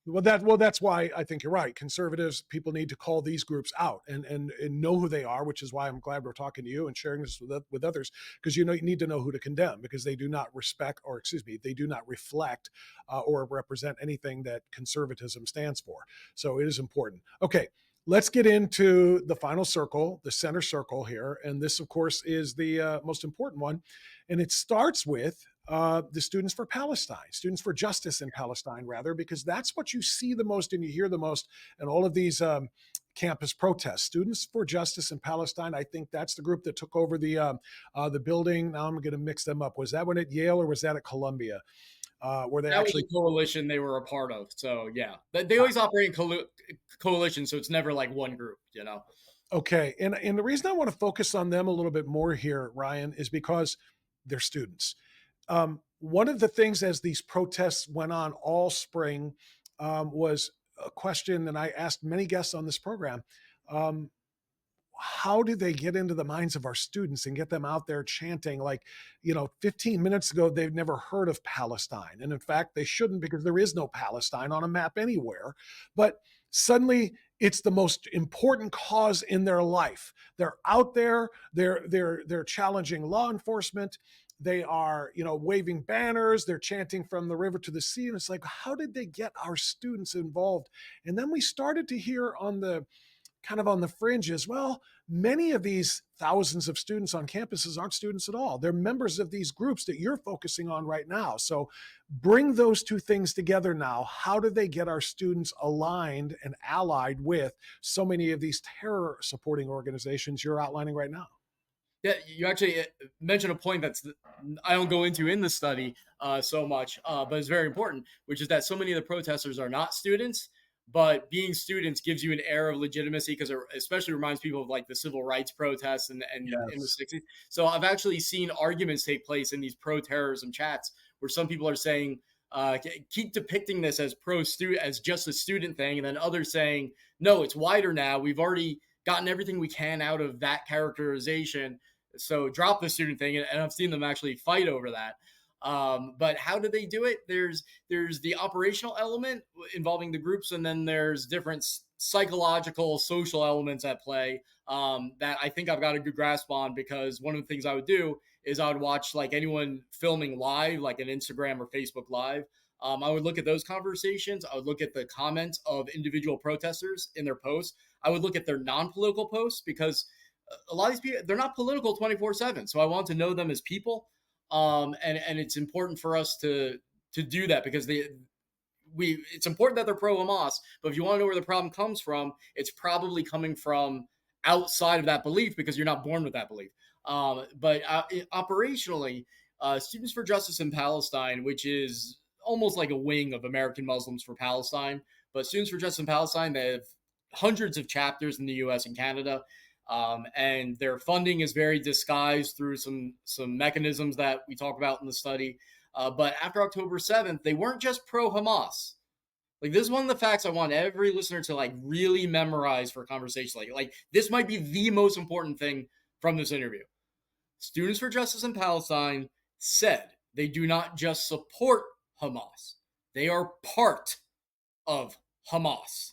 That's why I think you're right. Conservatives, people need to call these groups out and know who they are, which is why I'm glad we're talking to you and sharing this with others, because you need to know who to condemn because they do not respect, or excuse me, they do not reflect or represent anything that conservatism stands for. So it is important. Okay, let's get into the final circle, the center circle here, and this, of course, is the most important one, and it starts with the Students for Palestine, Students for Justice in Palestine, rather, because that's what you see the most and you hear the most in all of these campus protests. Students for Justice in Palestine. I think that's the group that took over the building. Now I'm going to mix them up. Was that one at Yale or was that at Columbia? Where they That was actually a coalition they were a part of. So yeah, they always operate in coalition, so it's never like one group. okay, and the reason I want to focus on them a little bit more here, Ryan, is because they're students. One of the things as these protests went on all spring was a question that I asked many guests on this program. Um, how do they get into the minds of our students and get them out there chanting like 15 minutes ago they've never heard of Palestine, and in fact they shouldn't because there is no Palestine on a map anywhere, but suddenly it's the most important cause in their life. They're out there, they're challenging law enforcement, they are waving banners, they're chanting from the river to the sea, and it's like, how did they get our students involved? And then we started to hear on the kind of on the fringes, well, many of these thousands of students on campuses aren't students at all. They're members of these groups that you're focusing on right now. So bring those two things together now. How do they get our students aligned and allied with so many of these terror supporting organizations you're outlining right now? Yeah, you actually mentioned a point I don't go into in the study so much, but it's very important, which is that so many of the protesters are not students, but being students gives you an air of legitimacy because it especially reminds people of like the civil rights protests and in the Yes. 60s. So I've actually seen arguments take place in these pro-terrorism chats where some people are saying, keep depicting this as pro-student, as just a student thing, and then others saying, no, it's wider now. We've already gotten everything we can out of that characterization, so drop the student thing. And I've seen them actually fight over that. But how do they do it? There's the operational element involving the groups, and then there's different psychological, social elements at play that I think I've got a good grasp on. Because one of the things I would do is I would watch like anyone filming live, like an Instagram or Facebook live. I would look at those conversations. I would look at the comments of individual protesters in their posts. I would look at their non-political posts because a lot of these people, they're not political 24/7. So I want to know them as people. And it's important for us to do that because it's important that they're pro Hamas, but if you want to know where the problem comes from, it's probably coming from outside of that belief because you're not born with that belief. But operationally, Students for Justice in Palestine, which is almost like a wing of American Muslims for Palestine, but Students for Justice in Palestine, they have hundreds of chapters in the U.S. and Canada. And their funding is very disguised through some mechanisms that we talk about in the study. But after October 7th, they weren't just pro Hamas. Like, this is one of the facts I want every listener to like really memorize for conversation. Like this might be the most important thing from this interview. Students for Justice in Palestine said they do not just support Hamas; they are part of Hamas.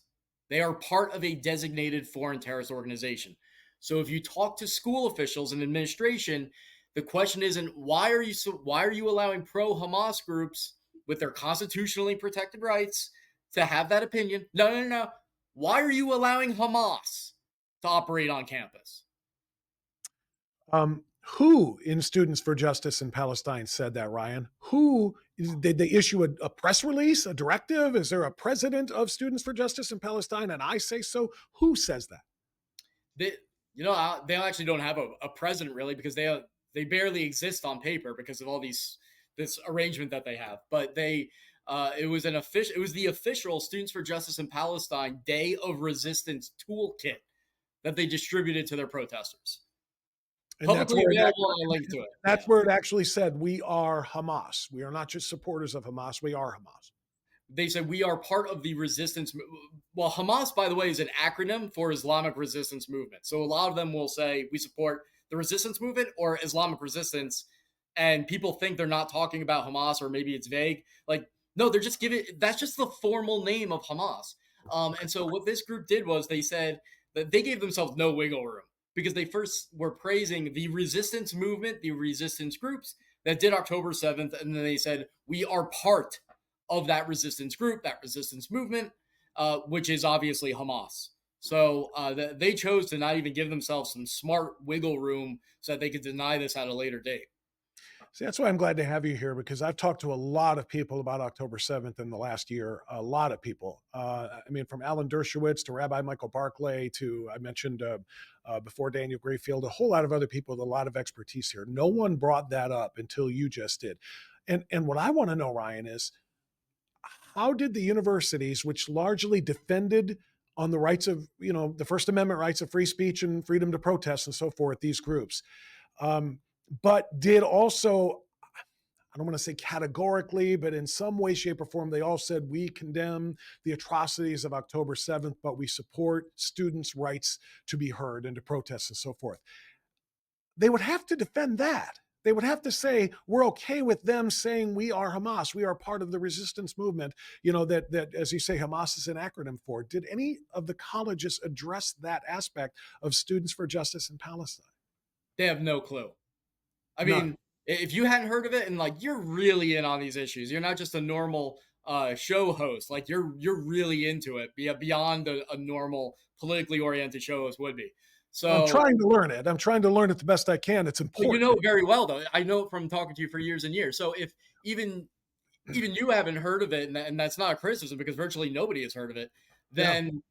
They are part of a designated foreign terrorist organization. So if you talk to school officials and administration, the question isn't why are you allowing pro-Hamas groups with their constitutionally protected rights to have that opinion? No, no, no. Why are you allowing Hamas to operate on campus? Who in Students for Justice in Palestine said that, Ryan? Who did they issue a press release, a directive? Is there a president of Students for Justice in Palestine? And I say so. Who says that? They, they actually don't have a president really because they barely exist on paper because of all this arrangement that they have. But it was the official Students for Justice in Palestine Day of Resistance toolkit that they distributed to their protesters. And Publicly available, and a link to it. That's where it actually said, we are Hamas. We are not just supporters of Hamas. We are Hamas. They said we are part of the resistance. Well, Hamas, by the way, is an acronym for Islamic Resistance Movement. So a lot of them will say we support the resistance movement or Islamic resistance. And people think they're not talking about Hamas, or maybe it's vague. Like, no, they're just that's just the formal name of Hamas. And so what this group did was they said that they gave themselves no wiggle room because they first were praising the resistance movement, the resistance groups that did October 7th. And then they said, we are part of that resistance group, that resistance movement, which is obviously Hamas. So they chose to not even give themselves some smart wiggle room so that they could deny this at a later date. See, that's why I'm glad to have you here, because I've talked to a lot of people about October 7th in the last year, a lot of people. I mean, from Alan Dershowitz to Rabbi Michael Barclay to, I mentioned before, Daniel Grayfield, a whole lot of other people with a lot of expertise here. No one brought that up until you just did. And what I want to know, Ryan, is how did the universities, which largely defended on the rights of, the First Amendment rights of free speech and freedom to protest and so forth, these groups, but did also, I don't want to say categorically, but in some way, shape, or form, they all said, we condemn the atrocities of October 7th, but we support students' rights to be heard and to protest and so forth. They would have to defend that. They would have to say, we're okay with them saying we are Hamas. We are part of the resistance movement, that, as you say, Hamas is an acronym for. Did any of the colleges address that aspect of Students for Justice in Palestine? They have no clue. I mean, if you hadn't heard of it and like you're really in on these issues, you're not just a normal show host. Like you're really into it beyond a normal politically oriented show host would be. So I'm trying to learn it. I'm trying to learn it the best I can. It's important. You know it very well, though. I know it from talking to you for years and years. So if even you haven't heard of it, and that's not a criticism because virtually nobody has heard of it, then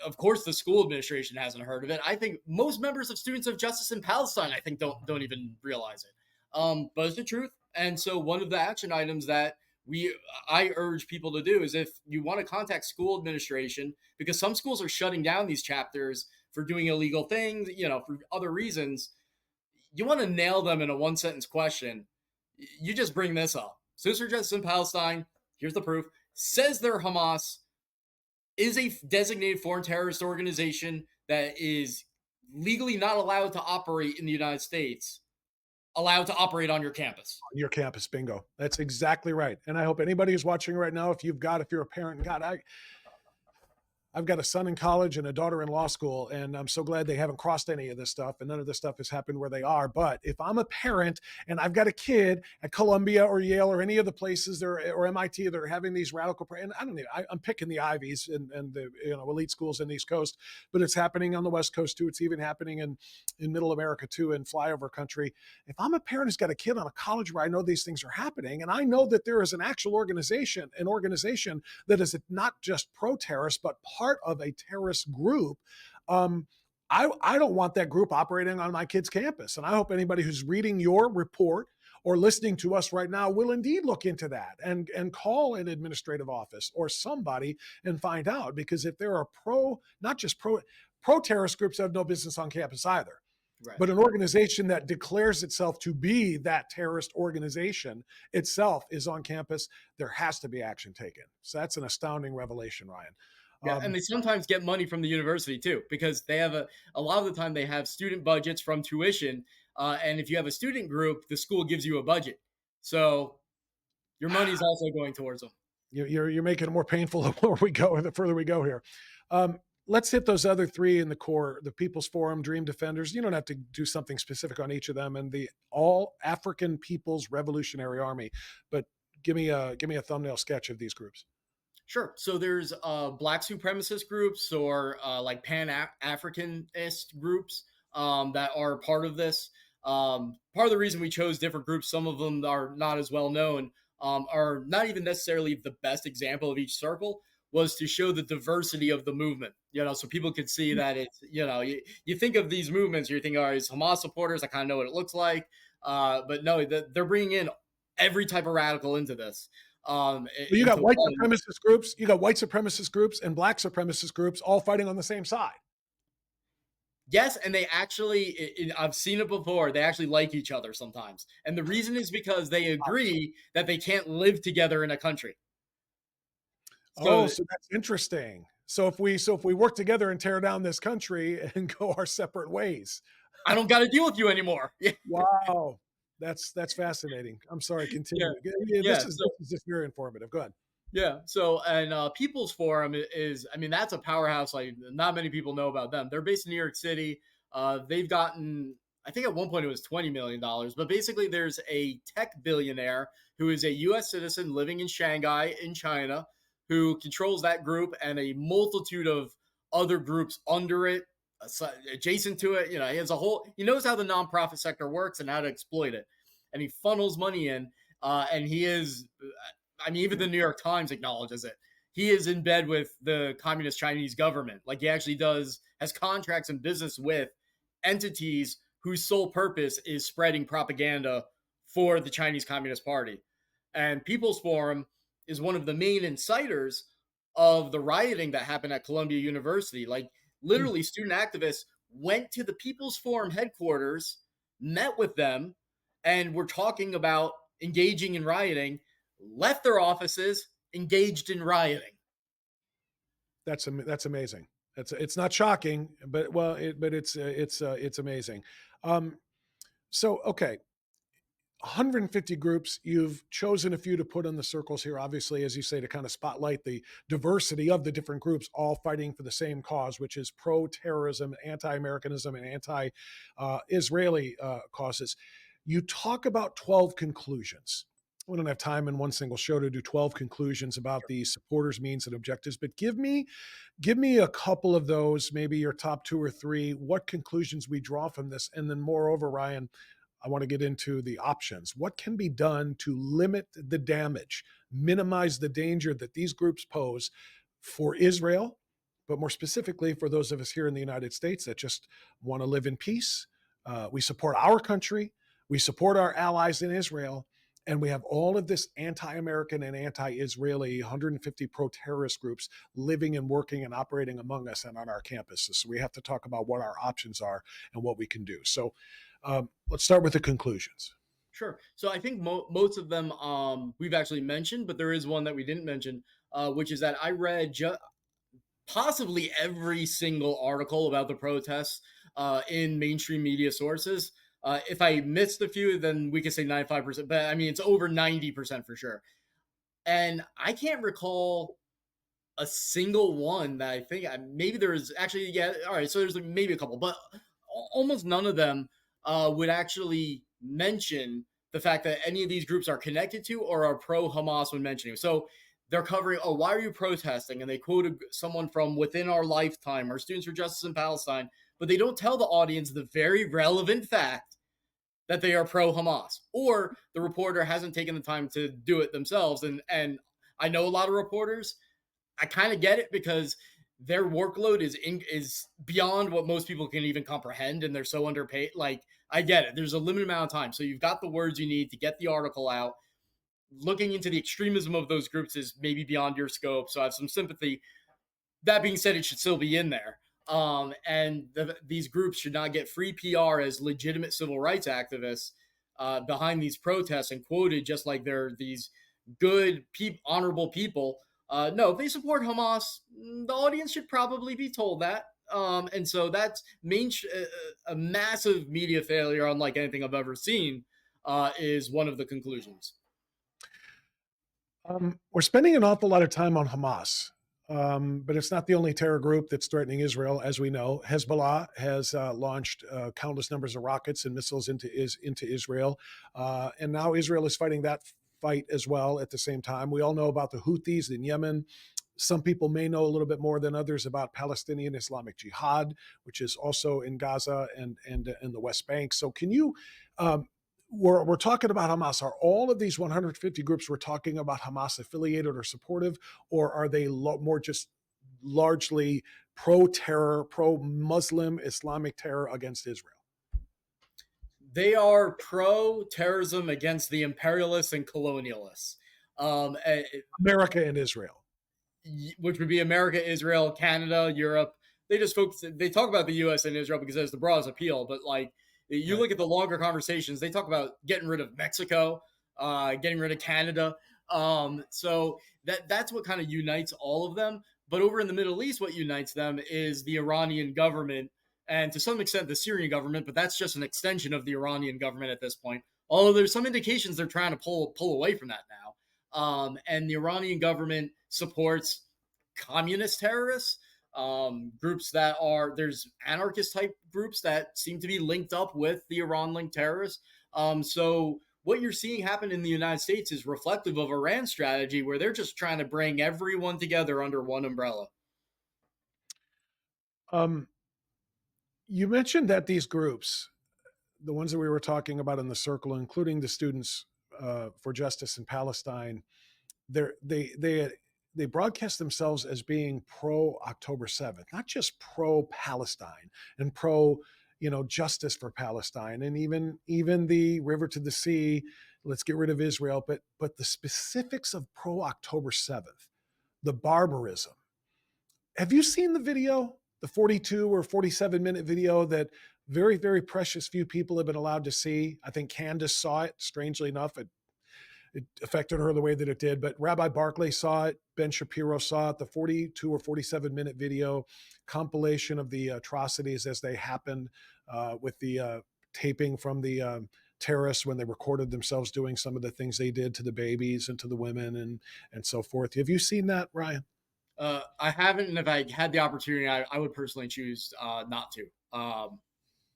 of course the school administration hasn't heard of it. I think most members of Students of Justice in Palestine, I think, don't even realize it. But it's the truth. And so one of the action items that we I urge people to do is, if you want to contact school administration, because some schools are shutting down these chapters for doing illegal things, for other reasons, you want to nail them in a one sentence question. You just bring this up. Sister Justice in Palestine, here's the proof, says they're Hamas, is a designated foreign terrorist organization that is legally not allowed to operate in the United States, allowed to operate on your campus. On your campus, bingo. That's exactly right. And I hope anybody who's watching right now, if you're a parent, God, I've got a son in college and a daughter in law school, and I'm so glad they haven't crossed any of this stuff, and none of this stuff has happened where they are. But if I'm a parent and I've got a kid at Columbia or Yale or any of the places there, or MIT that are having these radical, and I don't know, I'm picking the Ivies and the elite schools in the East Coast, but it's happening on the West Coast too. It's even happening in Middle America too, in flyover country. If I'm a parent who's got a kid on a college where I know these things are happening, and I know that there is an actual organization, that is not just pro-terrorist, but part of a terrorist group. I don't want that group operating on my kid's campus. And I hope anybody who's reading your report or listening to us right now will indeed look into that and call an administrative office or somebody and find out. Because if there are not just pro-terrorist groups have no business on campus either. Right. But an organization that declares itself to be that terrorist organization itself is on campus, there has to be action taken. So that's an astounding revelation, Ryan. Yeah, and they sometimes get money from the university too, because they have a lot of the time they have student budgets from tuition, and if you have a student group, the school gives you a budget, so your money's also going towards them. You're making it more painful the more we go, the further we go here. Let's hit those other three in the core: the People's Forum, Dream Defenders. You don't have to do something specific on each of them, and the All African People's Revolutionary Army. But give me a thumbnail sketch of these groups. Sure. So there's black supremacist groups or like Pan-Africanist groups that are part of this. Part of the reason we chose different groups, some of them are not as well known, are not even necessarily the best example of each circle, was to show the diversity of the movement. So people could see that it's, you think of these movements, you're thinking, oh, it's Hamas supporters. I kind of know what it looks like. But no, they're bringing in every type of radical into this. You got white supremacist groups, and black supremacist groups all fighting on the same side. Yes, and they actually, I've seen it before, they actually like each other sometimes. And the reason is because they agree that they can't live together in a country. So that's interesting. So if we work together and tear down this country and go our separate ways, I don't got to deal with you anymore. Wow. That's fascinating. I'm sorry. Continue. This is just very informative. Go ahead. Yeah. So, and People's Forum is, that's a powerhouse. Like, not many people know about them. They're based in New York City. They've gotten, I think at one point it was $20 million, but basically there's a tech billionaire who is a US citizen living in Shanghai in China, who controls that group and a multitude of other groups under it, adjacent to it. He knows how the nonprofit sector works and how to exploit it. And he funnels money in. And he is, even the New York Times acknowledges it. He is in bed with the communist Chinese government. Like, he actually has contracts and business with entities whose sole purpose is spreading propaganda for the Chinese Communist Party. And People's Forum is one of the main inciters of the rioting that happened at Columbia University. Like, literally, student activists went to the People's Forum headquarters, met with them, and were talking about engaging in rioting, left their offices, engaged in rioting. That's amazing. It's not shocking, but it's amazing. Okay. 150 groups. You've chosen a few to put in the circles here, obviously, as you say, to kind of spotlight the diversity of the different groups, all fighting for the same cause, which is pro-terrorism, anti-Americanism, and anti-Israeli causes. You talk about 12 conclusions. We don't have time in one single show to do 12 conclusions about the supporters, means, and objectives, but give me a couple of those, maybe your top two or three, what conclusions we draw from this. And then moreover, Ryan, I want to get into the options. What can be done to limit the damage, minimize the danger that these groups pose for Israel, but more specifically for those of us here in the United States that just want to live in peace? We support our country. We support our allies in Israel. And we have all of this anti-American and anti-Israeli 150 pro-terrorist groups living and working and operating among us and on our campuses. So we have to talk about what our options are and what we can do. So let's start with the conclusions. Sure. So I think most of them we've actually mentioned, but there is one that we didn't mention, which is that I read possibly every single article about the protests in mainstream media sources. If I missed a few, then we could say 95%, but I mean, it's over 90% for sure. And I can't recall a single one that I think maybe there's actually, yeah, all right. So there's like maybe a couple, but almost none of them would actually mention the fact that any of these groups are connected to or are pro Hamas when mentioning. So they're covering, oh, why are you protesting? And they quoted someone from Within Our Lifetime or Students for Justice in Palestine, but they don't tell the audience the very relevant fact that they are pro Hamas, or the reporter hasn't taken the time to do it themselves. And I know a lot of reporters. I kind of get it because their workload is beyond what most people can even comprehend, and they're so underpaid. Like, I get it. There's a limited amount of time, so you've got the words you need to get the article out. Looking into the extremism of those groups is maybe beyond your scope, so I have some sympathy. That being said, it should still be in there. And these groups should not get free PR as legitimate civil rights activists behind these protests and quoted just like they're these good, honorable people. No, if they support Hamas, the audience should probably be told that. And so that's a massive media failure, unlike anything I've ever seen, is one of the conclusions. We're spending an awful lot of time on Hamas, but it's not the only terror group that's threatening Israel. As we know, Hezbollah has launched countless numbers of rockets and missiles into Israel, and now Israel is fighting that fight as well at the same time. We all know about the Houthis in Yemen. Some people may know a little bit more than others about Palestinian Islamic Jihad, which is also in Gaza and in the West Bank. So can you we're talking about Hamas. Are all of these 150 groups we're talking about Hamas affiliated or supportive, or are they more just largely pro-terror, pro-Muslim Islamic terror against Israel? They are pro-terrorism against the imperialists and colonialists. Um, America and Israel. which would be America, Israel, Canada, Europe. They just focus. They talk about the U.S. and Israel because it's the broadest appeal. But like you look at the longer conversations, they talk about getting rid of Mexico, getting rid of Canada. So that's what kind of unites all of them. But over in the Middle East, what unites them is the Iranian government and to some extent the Syrian government. But that's just an extension of the Iranian government at this point. Although there's some indications they're trying to pull away from that now. And the Iranian government supports communist terrorists, groups that are there's anarchist type groups that seem to be linked up with the Iran linked terrorists. So what you're seeing happen in the United States is reflective of Iran's strategy, where they're just trying to bring everyone together under one umbrella. You mentioned that these groups, the ones that we were talking about in the circle, including the Students for Justice in Palestine, they broadcast themselves as being pro October 7th, not just pro Palestine and pro justice for Palestine, and even the river to the sea, let's get rid of Israel, but the specifics of pro October 7th, the barbarism. Have you seen the video, the 42 or 47-minute video that very, very precious few people have been allowed to see? I think Candace saw it. Strangely enough, it affected her the way that it did. But Rabbi Barclay saw it. Ben Shapiro saw it. The 42 or 47-minute video compilation of the atrocities as they happened with the taping from the terrorists when they recorded themselves doing some of the things they did to the babies and to the women and so forth. Have you seen that, Ryan? I haven't, and if I had the opportunity, I would personally choose not to.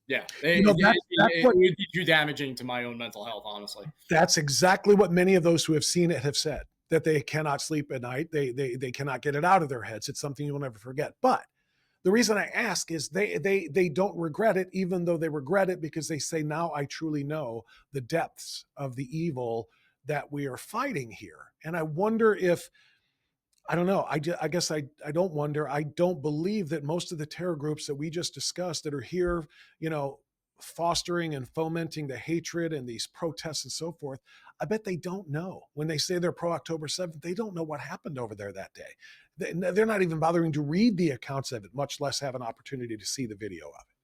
Yeah, it would be too damaging to my own mental health, honestly. That's exactly what many of those who have seen it have said, that they cannot sleep at night. They cannot get it out of their heads. It's something you'll never forget. But the reason I ask is they don't regret it, even though they regret it because they say, now I truly know the depths of the evil that we are fighting here. And I wonder if, I don't know. I guess I don't wonder. I don't believe that most of the terror groups that we just discussed that are here, fostering and fomenting the hatred and these protests and so forth, I bet they don't know. When they say they're pro October 7th, they don't know what happened over there that day. They're not even bothering to read the accounts of it, much less have an opportunity to see the video of it.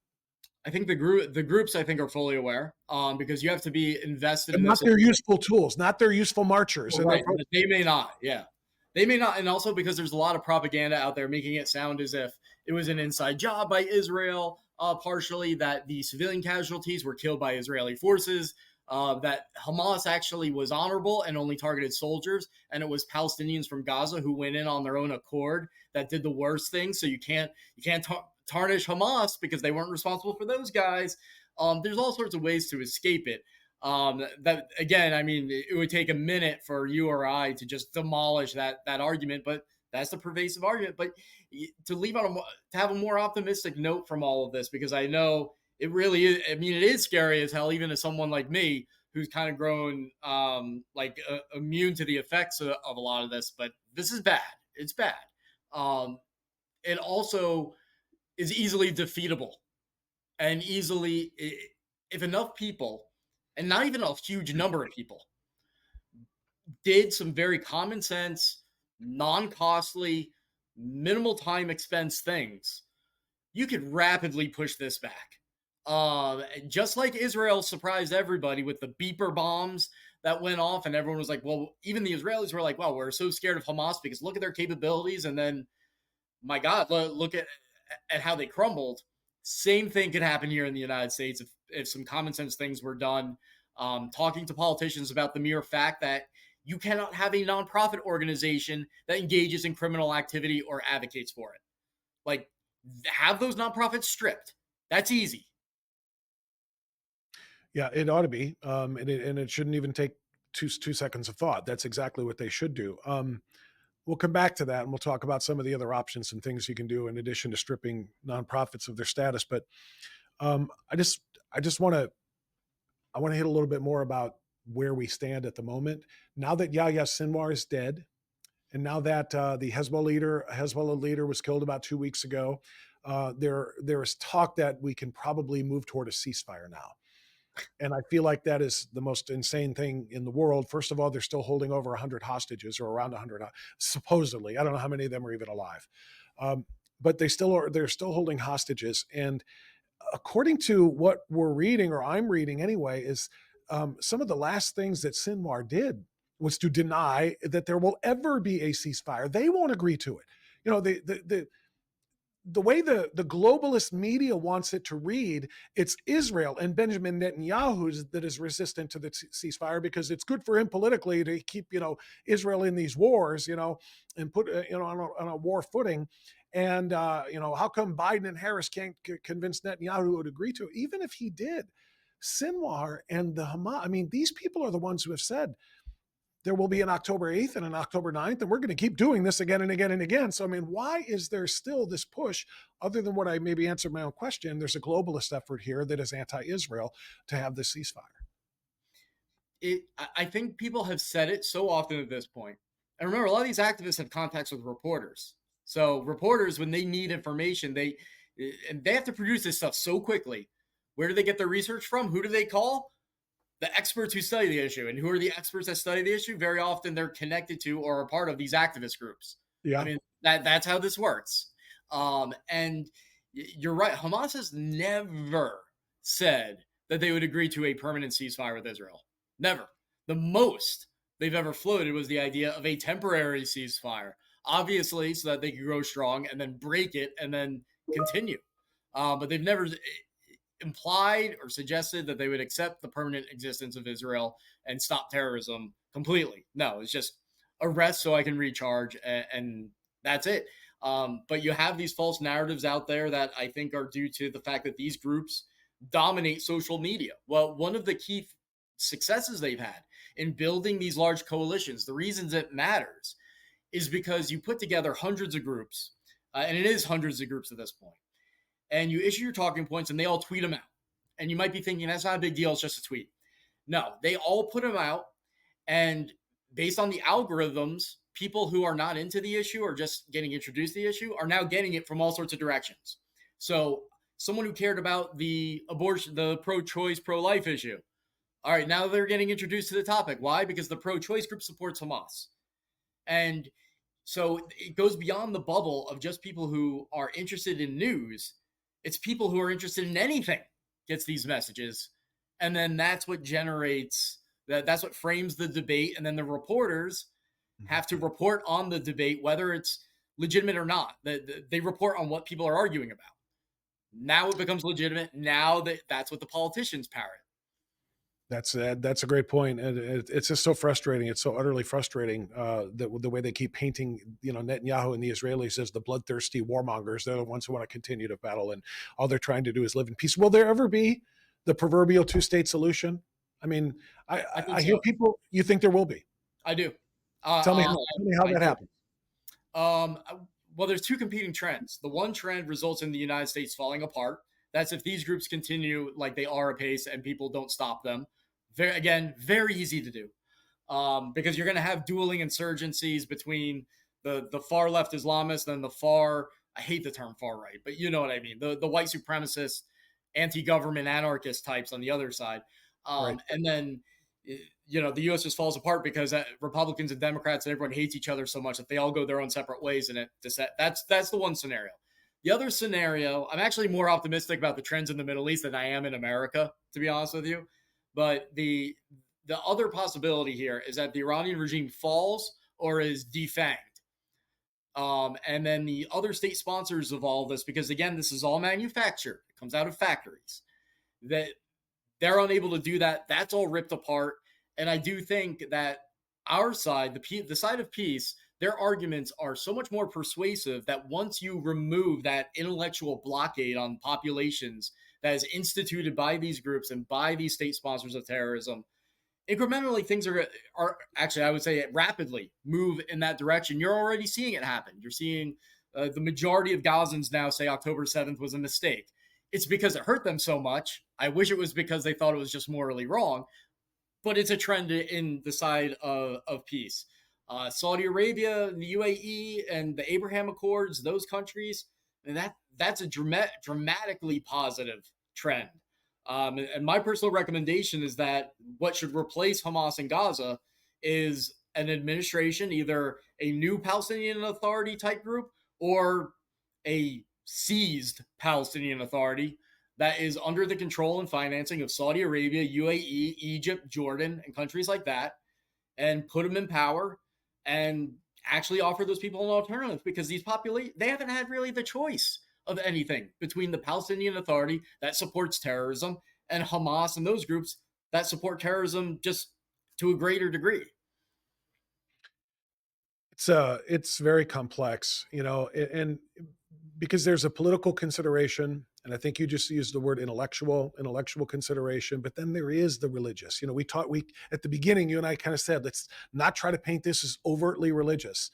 I think the groups I think are fully aware, because you have to be invested But in not this. their useful tools, not their useful marchers. Well, right, but they may not. Yeah, they may not, and also because there's a lot of propaganda out there making it sound as if it was an inside job by Israel, partially that the civilian casualties were killed by Israeli forces, that Hamas actually was honorable and only targeted soldiers, and it was Palestinians from Gaza who went in on their own accord that did the worst thing. So you can't tarnish Hamas because they weren't responsible for those guys. There's all sorts of ways to escape it. That again, I mean, it would take a minute for you or I to just demolish that argument, but that's the pervasive argument. But to leave on to have a more optimistic note from all of this, because I know it really is. I mean, it is scary as hell, even as someone like me who's kind of grown immune to the effects of a lot of this. But this is bad. It's bad. It also is easily defeatable and easily, if enough people, and not even a huge number of people, did some very common sense, non-costly, minimal time expense things, you could rapidly push this back. Just like Israel surprised everybody with the beeper bombs that went off, and everyone was like, well, even the Israelis were like, well, we're so scared of Hamas because look at their capabilities. And then, my God, look at how they crumbled. Same thing could happen here in the United States if some common sense things were done. Talking to politicians about the mere fact that you cannot have a nonprofit organization that engages in criminal activity or advocates for it. Like, have those nonprofits stripped. That's easy. Yeah, it ought to be, and it shouldn't even take two seconds of thought. That's exactly what they should do. We'll come back to that, and we'll talk about some of the other options and things you can do in addition to stripping nonprofits of their status. But I just want to hit a little bit more about where we stand at the moment. Now that Yahya Sinwar is dead, and now that the Hezbollah leader was killed about 2 weeks ago, there is talk that we can probably move toward a ceasefire now. And I feel like that is the most insane thing in the world. First of all, they're still holding over 100 hostages, or around 100, supposedly. I don't know how many of them are even alive, but they're still holding hostages. And according to what we're reading, or I'm reading anyway, is some of the last things that Sinwar did was to deny that there will ever be a ceasefire. They won't agree to it. You know, the way the globalist media wants it to read, it's Israel and Benjamin Netanyahu that is resistant to the ceasefire because it's good for him politically to keep, Israel in these wars, and put, on a war footing. And, how come Biden and Harris can't convince Netanyahu to agree to it? Even if he did, Sinwar and the Hamas, I mean, these people are the ones who have said, there will be an October 8th and an October 9th, and we're going to keep doing this again and again and again. So, I mean, why is there still this push, other than what I maybe answered my own question? There's a globalist effort here that is anti-Israel to have this ceasefire. I think people have said it so often at this point. And remember, a lot of these activists have contacts with reporters. So reporters, when they need information, they have to produce this stuff so quickly. Where do they get their research from? Who do they call? The experts who study the issue. And who are the experts that study the issue? Very often they're connected to or a part of these activist groups. Yeah. I mean, that's how this works. And you're right. Hamas has never said that they would agree to a permanent ceasefire with Israel. Never. The most they've ever floated was the idea of a temporary ceasefire, obviously, so that they could grow strong and then break it and then continue. But they've never implied or suggested that they would accept the permanent existence of Israel and stop terrorism completely. No, it's just arrest so I can recharge, and that's it. But you have these false narratives out there that I think are due to the fact that these groups dominate social media. Well, one of the key successes they've had in building these large coalitions, the reasons it matters, is because you put together hundreds of groups, and it is hundreds of groups at this point, and you issue your talking points and they all tweet them out. And you might be thinking, that's not a big deal, it's just a tweet. No, they all put them out, and based on the algorithms, people who are not into the issue or just getting introduced to the issue are now getting it from all sorts of directions. So someone who cared about the abortion, the pro-choice, pro-life issue, All right, now they're getting introduced to the topic. Why? Because the pro-choice group supports Hamas. And so it goes beyond the bubble of just people who are interested in news. It's people who are interested in anything gets these messages. And then that's what generates that's what frames the debate. And then the reporters have to report on the debate, whether it's legitimate or not. They report on what people are arguing about. Now it becomes legitimate. Now that's what the politicians parrot. That's a great point, and it's just so frustrating. It's so utterly frustrating the way they keep painting, Netanyahu and the Israelis as the bloodthirsty warmongers. They're the ones who want to continue to battle, and all they're trying to do is live in peace. Will there ever be the proverbial two-state solution? I mean, I think I hear so. people. You think there will be? I do. Tell me how. I, Tell me how I that do. happens. Well, there's two competing trends. The one trend results in the United States falling apart. That's if these groups continue like they are apace and people don't stop them. Very easy to do, because you're going to have dueling insurgencies between the far left Islamists and the far, I hate the term far right, but you know what I mean, the white supremacist, anti-government anarchist types on the other side. Right. And then the U.S. just falls apart because Republicans and Democrats and everyone hates each other so much that they all go their own separate ways. And that's the one scenario. The other scenario, I'm actually more optimistic about the trends in the Middle East than I am in America, to be honest with you. But the other possibility here is that the Iranian regime falls or is defanged. And then the other state sponsors of all this, because again, this is all manufactured, it comes out of factories, that they're unable to do that. That's all ripped apart. And I do think that our side, the side of peace, their arguments are so much more persuasive that once you remove that intellectual blockade on populations that is instituted by these groups and by these state sponsors of terrorism, incrementally things are actually, I would say, rapidly move in that direction. You're already seeing it happen. You're seeing the majority of Gazans now say October 7th was a mistake. It's because it hurt them so much. I wish it was because they thought it was just morally wrong, but it's a trend in the side of peace. Saudi Arabia, the UAE, and the Abraham Accords, those countries, and that's a dramatically positive trend. And my personal recommendation is that what should replace Hamas in Gaza is an administration, either a new Palestinian Authority type group or a seized Palestinian Authority that is under the control and financing of Saudi Arabia, UAE, Egypt, Jordan, and countries like that, and put them in power and actually offer those people an alternative, because they haven't had really the choice of anything between the Palestinian Authority that supports terrorism and Hamas and those groups that support terrorism just to a greater degree. It's very complex, and because there's a political consideration, and I think you just used the word intellectual consideration, but then there is the religious. We at the beginning, you and I kind of said, let's not try to paint this as overtly religious,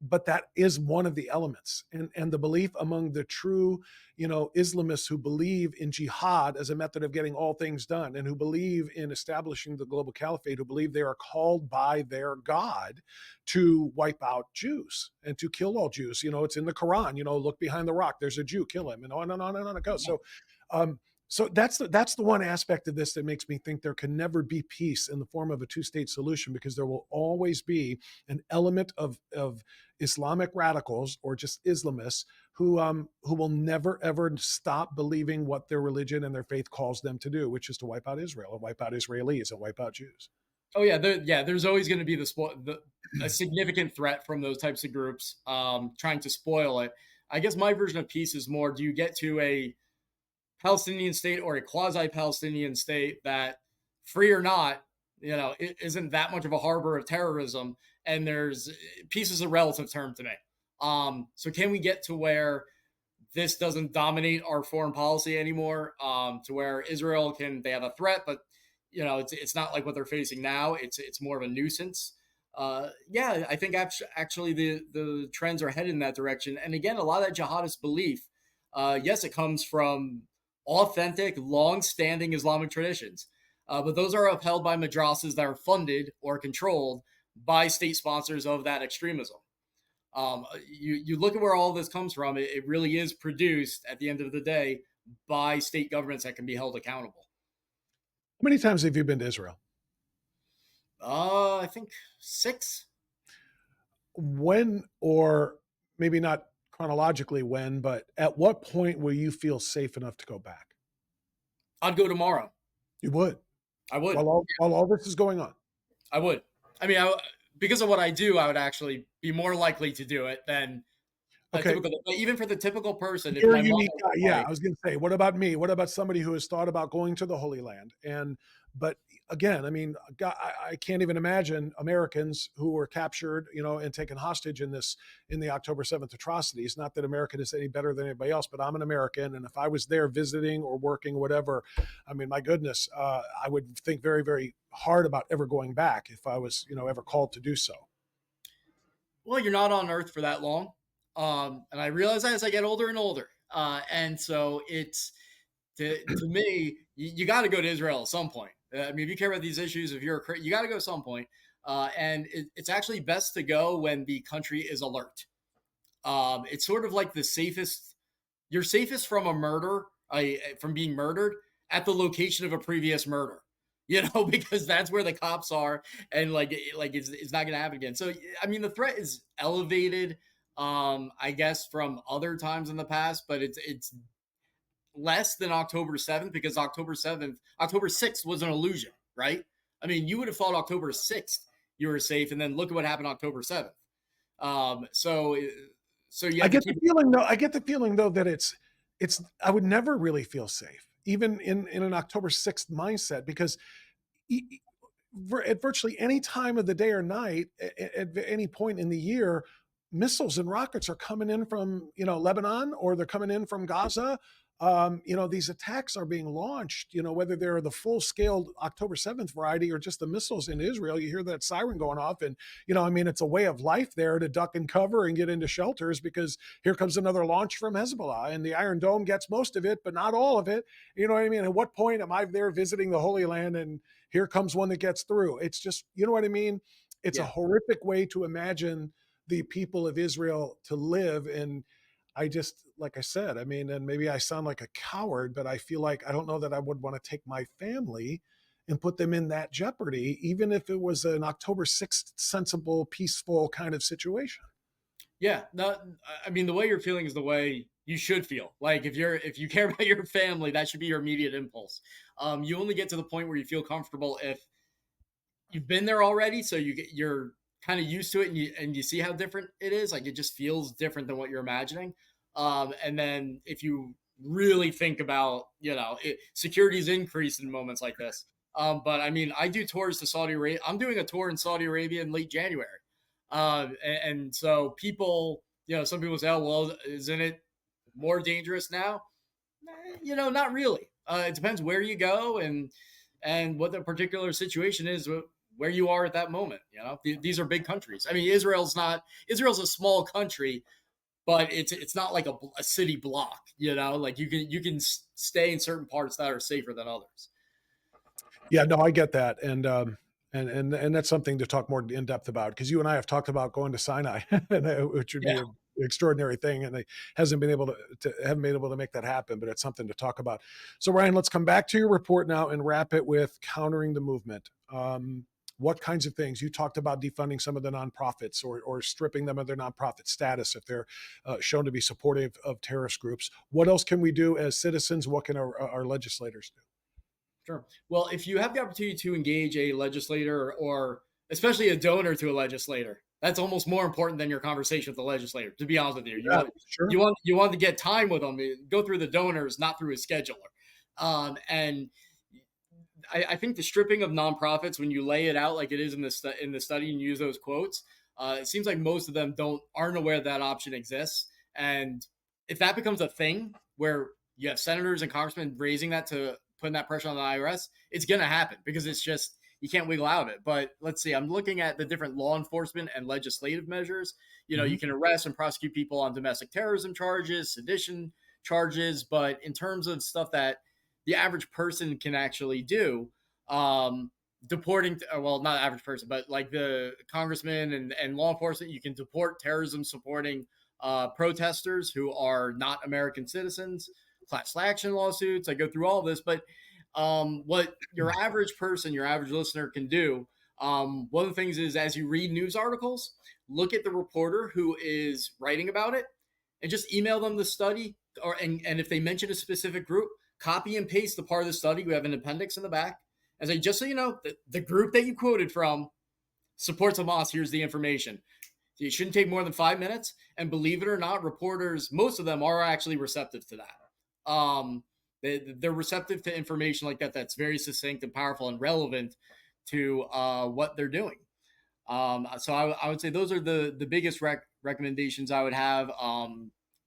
but that is one of the elements, and the belief among the true Islamists who believe in jihad as a method of getting all things done, and who believe in establishing the global caliphate, who believe they are called by their God to wipe out Jews and to kill all Jews. It's in the Quran. Look behind the rock, there's a Jew, kill him, and on and on and on it goes. So that's the one aspect of this that makes me think there can never be peace in the form of a two-state solution, because there will always be an element of Islamic radicals or just Islamists who will never ever stop believing what their religion and their faith calls them to do, which is to wipe out Israel and wipe out Israelis and wipe out Jews. Oh yeah, there's always going to be a significant threat from those types of groups trying to spoil it. I guess my version of peace is more: do you get to a Palestinian state or a quasi-Palestinian state that, free or not, isn't that much of a harbor of terrorism? And peace is a relative term to me. So can we get to where this doesn't dominate our foreign policy anymore? To where Israel they have a threat, but it's not like what they're facing now. It's more of a nuisance. Yeah, I think actually the trends are headed in that direction. And again, a lot of that jihadist belief, yes, it comes from authentic, long-standing Islamic traditions, but those are upheld by madrasas that are funded or controlled by state sponsors of that extremism. You look at where all this comes from. It really is produced at the end of the day by state governments that can be held accountable. How many times have you been to Israel? I think 6. When, or maybe not chronologically when, but at what point will you feel safe enough to go back? I'd go tomorrow. You would, I would. while all this is going on. I would. I mean, because of what I do, I would actually be more likely to do it than a Okay, typical. But even for the typical person, if you're a my mother unique was guy. Yeah, like, I was going to say, what about me? What about somebody who has thought about going to the Holy Land? But again, I mean, I can't even imagine Americans who were captured, and taken hostage in the October 7th atrocities. Not that America is any better than anybody else, but I'm an American, and if I was there visiting or working, whatever, I mean, my goodness, I would think very, very hard about ever going back if I was, ever called to do so. well, you're not on Earth for that long. And I realize that as I get older and older. And so it's to me, you got to go to Israel at some point. I mean, if you care about these issues, if you're you got to go at some point. And it's actually best to go when the country is alert. It's sort of like the safest. You're safest from a murder, from being murdered at the location of a previous murder. Because that's where the cops are, and it's not going to happen again. So, I mean, the threat is elevated, I guess, from other times in the past, but it's less than October 7th, because October 6th was an illusion, right? I mean, you would have thought October 6th you were safe, and then look at what happened October 7th. So you I have to get the keep. feeling though. I get the feeling though that it's. I would never really feel safe, even in an October 6th mindset, because at virtually any time of the day or night, at any point in the year, missiles and rockets are coming in from Lebanon, or they're coming in from Gaza. These attacks are being launched. Whether they're the full scale October 7th variety or just the missiles in Israel. You hear that siren going off, and I mean, it's a way of life there to duck and cover and get into shelters, because here comes another launch from Hezbollah, and the Iron Dome gets most of it, but not all of it. You know what I mean? At what point am I there visiting the Holy Land, and here comes one that gets through? It's just, you know what I mean? It's a Yeah. horrific way to imagine the people of Israel to live. And I just, like I said, I mean, and maybe I sound like a coward, but I feel like I don't know that I would want to take my family and put them in that jeopardy, even if it was an October 6th sensible, peaceful kind of situation. Yeah, no, I mean, the way you're feeling is the way you should feel. Like, if you care about your family, that should be your immediate impulse. You only get to the point where you feel comfortable if you've been there already, so you're kind of used to it, and you see how different it is. Like, it just feels different than what you're imagining. And then if you really think about, security's increased in moments like this. But I mean, I do tours to Saudi Arabia. I'm doing a tour in Saudi Arabia in late January. And so people, some people say, oh, well, isn't it more dangerous now? Not really. It depends where you go, and what the particular situation is where you are at that moment. These are big countries. I mean, Israel's a small country, but it's not like a city block. Like you can stay in certain parts that are safer than others. Yeah, no, I get that. And that's something to talk more in depth about, because you and I have talked about going to Sinai, which would be Yeah. an extraordinary thing, and they haven't been able to make that happen. But it's something to talk about. So, Ryan, let's come back to your report now and wrap it with countering the movement. What kinds of things? You talked about defunding some of the nonprofits, or stripping them of their nonprofit status if they're shown to be supportive of terrorist groups. What else can we do as citizens? What can our legislators do? Sure. Well, if you have the opportunity to engage a legislator, or especially a donor to a legislator, that's almost more important than your conversation with the legislator. To be honest with you, Yeah, sure. you want to get time with them. Go through the donors, not through a scheduler. And I think the stripping of nonprofits, when you lay it out like it is in the study and use those quotes, it seems like most of them aren't aware that option exists. And if that becomes a thing where you have senators and congressmen raising that, to putting that pressure on the IRS, it's going to happen, because it's just, you can't wiggle out of it. But let's see, I'm looking at the different law enforcement and legislative measures. Mhm. You can arrest and prosecute people on domestic terrorism charges, sedition charges, but in terms of stuff that the average person can actually do, deporting, well, not average person, but like the congressman and law enforcement, you can deport terrorism supporting protesters who are not American citizens, class action lawsuits. I go through all of this, but what your average person, your average listener can do. One of the things is, as you read news articles, look at the reporter who is writing about it and just email them the study, and if they mention a specific group, copy and paste the part of the study. We have an appendix in the back and say, just so you know, the group that you quoted from supports Hamas. Here's the information. It shouldn't take more than 5 minutes. And believe it or not, reporters, most of them are actually receptive to that. They're receptive to information like that that's very succinct and powerful and relevant to what they're doing. So I would say those are the biggest recommendations I would have.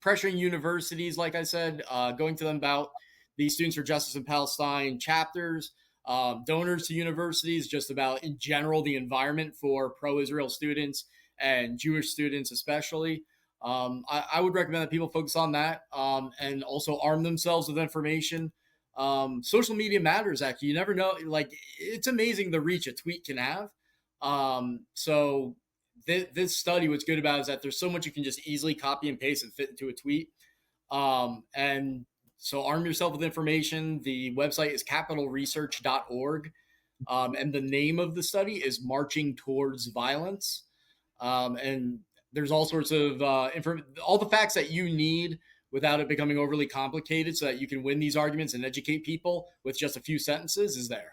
Pressuring universities, like I said, going to them about the Students for Justice in Palestine chapters, donors to universities, just about in general the environment for pro-Israel students and Jewish students especially. I would recommend that people focus on that, and also arm themselves with information. Social media matters, actually. You never know. Like, it's amazing the reach a tweet can have. So this study, what's good about it is that there's so much you can just easily copy and paste and fit into a tweet. And so arm yourself with information. The website is capitalresearch.org. And the name of the study is Marching Towards Violence. And there's all sorts of all the facts that you need without it becoming overly complicated so that you can win these arguments and educate people with just a few sentences is there.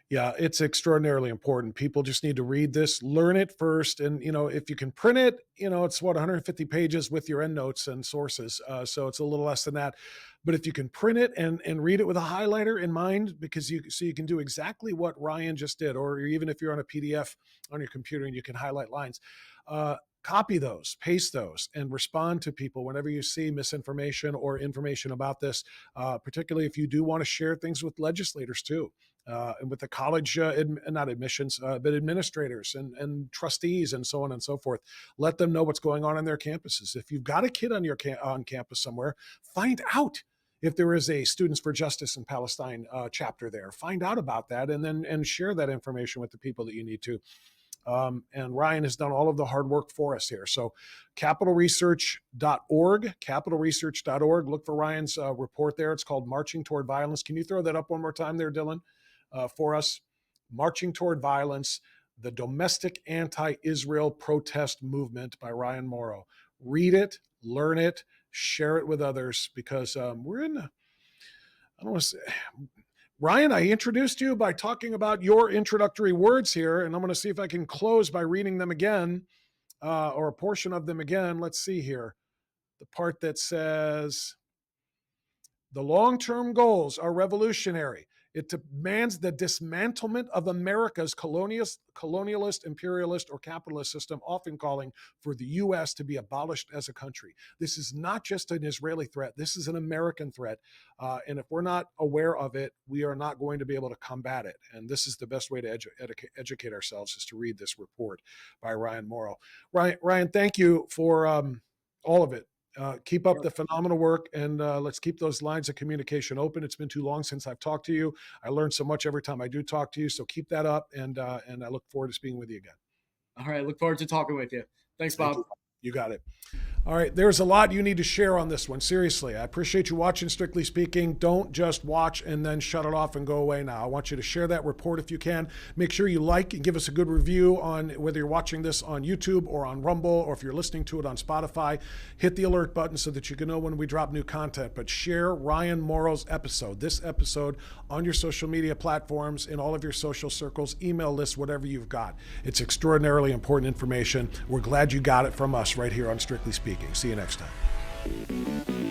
Yeah, it's extraordinarily important. People just need to read this, learn it first. And, if you can print it, it's 150 pages with your endnotes and sources. So it's a little less than that. But if you can print it and read it with a highlighter in mind, because you can do exactly what Ryan just did, or even if you're on a PDF on your computer and you can highlight lines, copy those, paste those, and respond to people whenever you see misinformation or information about this, particularly if you do want to share things with legislators too. And with the college, not admissions, but administrators and trustees and so on and so forth. Let them know what's going on their campuses. If you've got a kid on campus somewhere, find out if there is a Students for Justice in Palestine chapter there. Find out about that and share that information with the people that you need to. And Ryan has done all of the hard work for us here. So capitalresearch.org, look for Ryan's report there. It's called Marching Toward Violence. Can you throw that up one more time there, Dylan, for us? Marching Toward Violence, the Domestic Anti-Israel Protest Movement by Ryan Mauro. Read it, learn it, share it with others, because we're in, I don't want to say, Ryan, I introduced you by talking about your introductory words here, and I'm going to see if I can close by reading them again, or a portion of them again. Let's see here. The part that says, the long-term goals are revolutionary. It demands the dismantlement of America's colonialist, imperialist, or capitalist system, often calling for the U.S. to be abolished as a country. This is not just an Israeli threat. This is an American threat. And if we're not aware of it, we are not going to be able to combat it. And this is the best way to educate ourselves, is to read this report by Ryan Mauro. Ryan, thank you for all of it. Keep up the phenomenal work, and let's keep those lines of communication open. It's been too long since I've talked to you. I learn so much every time I do talk to you, so keep that up, and I look forward to speaking with you again. All right, look forward to talking with you. Thanks, Bob. Thank you. You got it. All right, there's a lot you need to share on this one. Seriously, I appreciate you watching Strictly Speaking. Don't just watch and then shut it off and go away now. I want you to share that report if you can. Make sure you like and give us a good review on whether you're watching this on YouTube or on Rumble, or if you're listening to it on Spotify. Hit the alert button so that you can know when we drop new content. But share Ryan Mauro's this episode, on your social media platforms, in all of your social circles, email lists, whatever you've got. It's extraordinarily important information. We're glad you got it from us right here on Strictly Speaking. See you next time.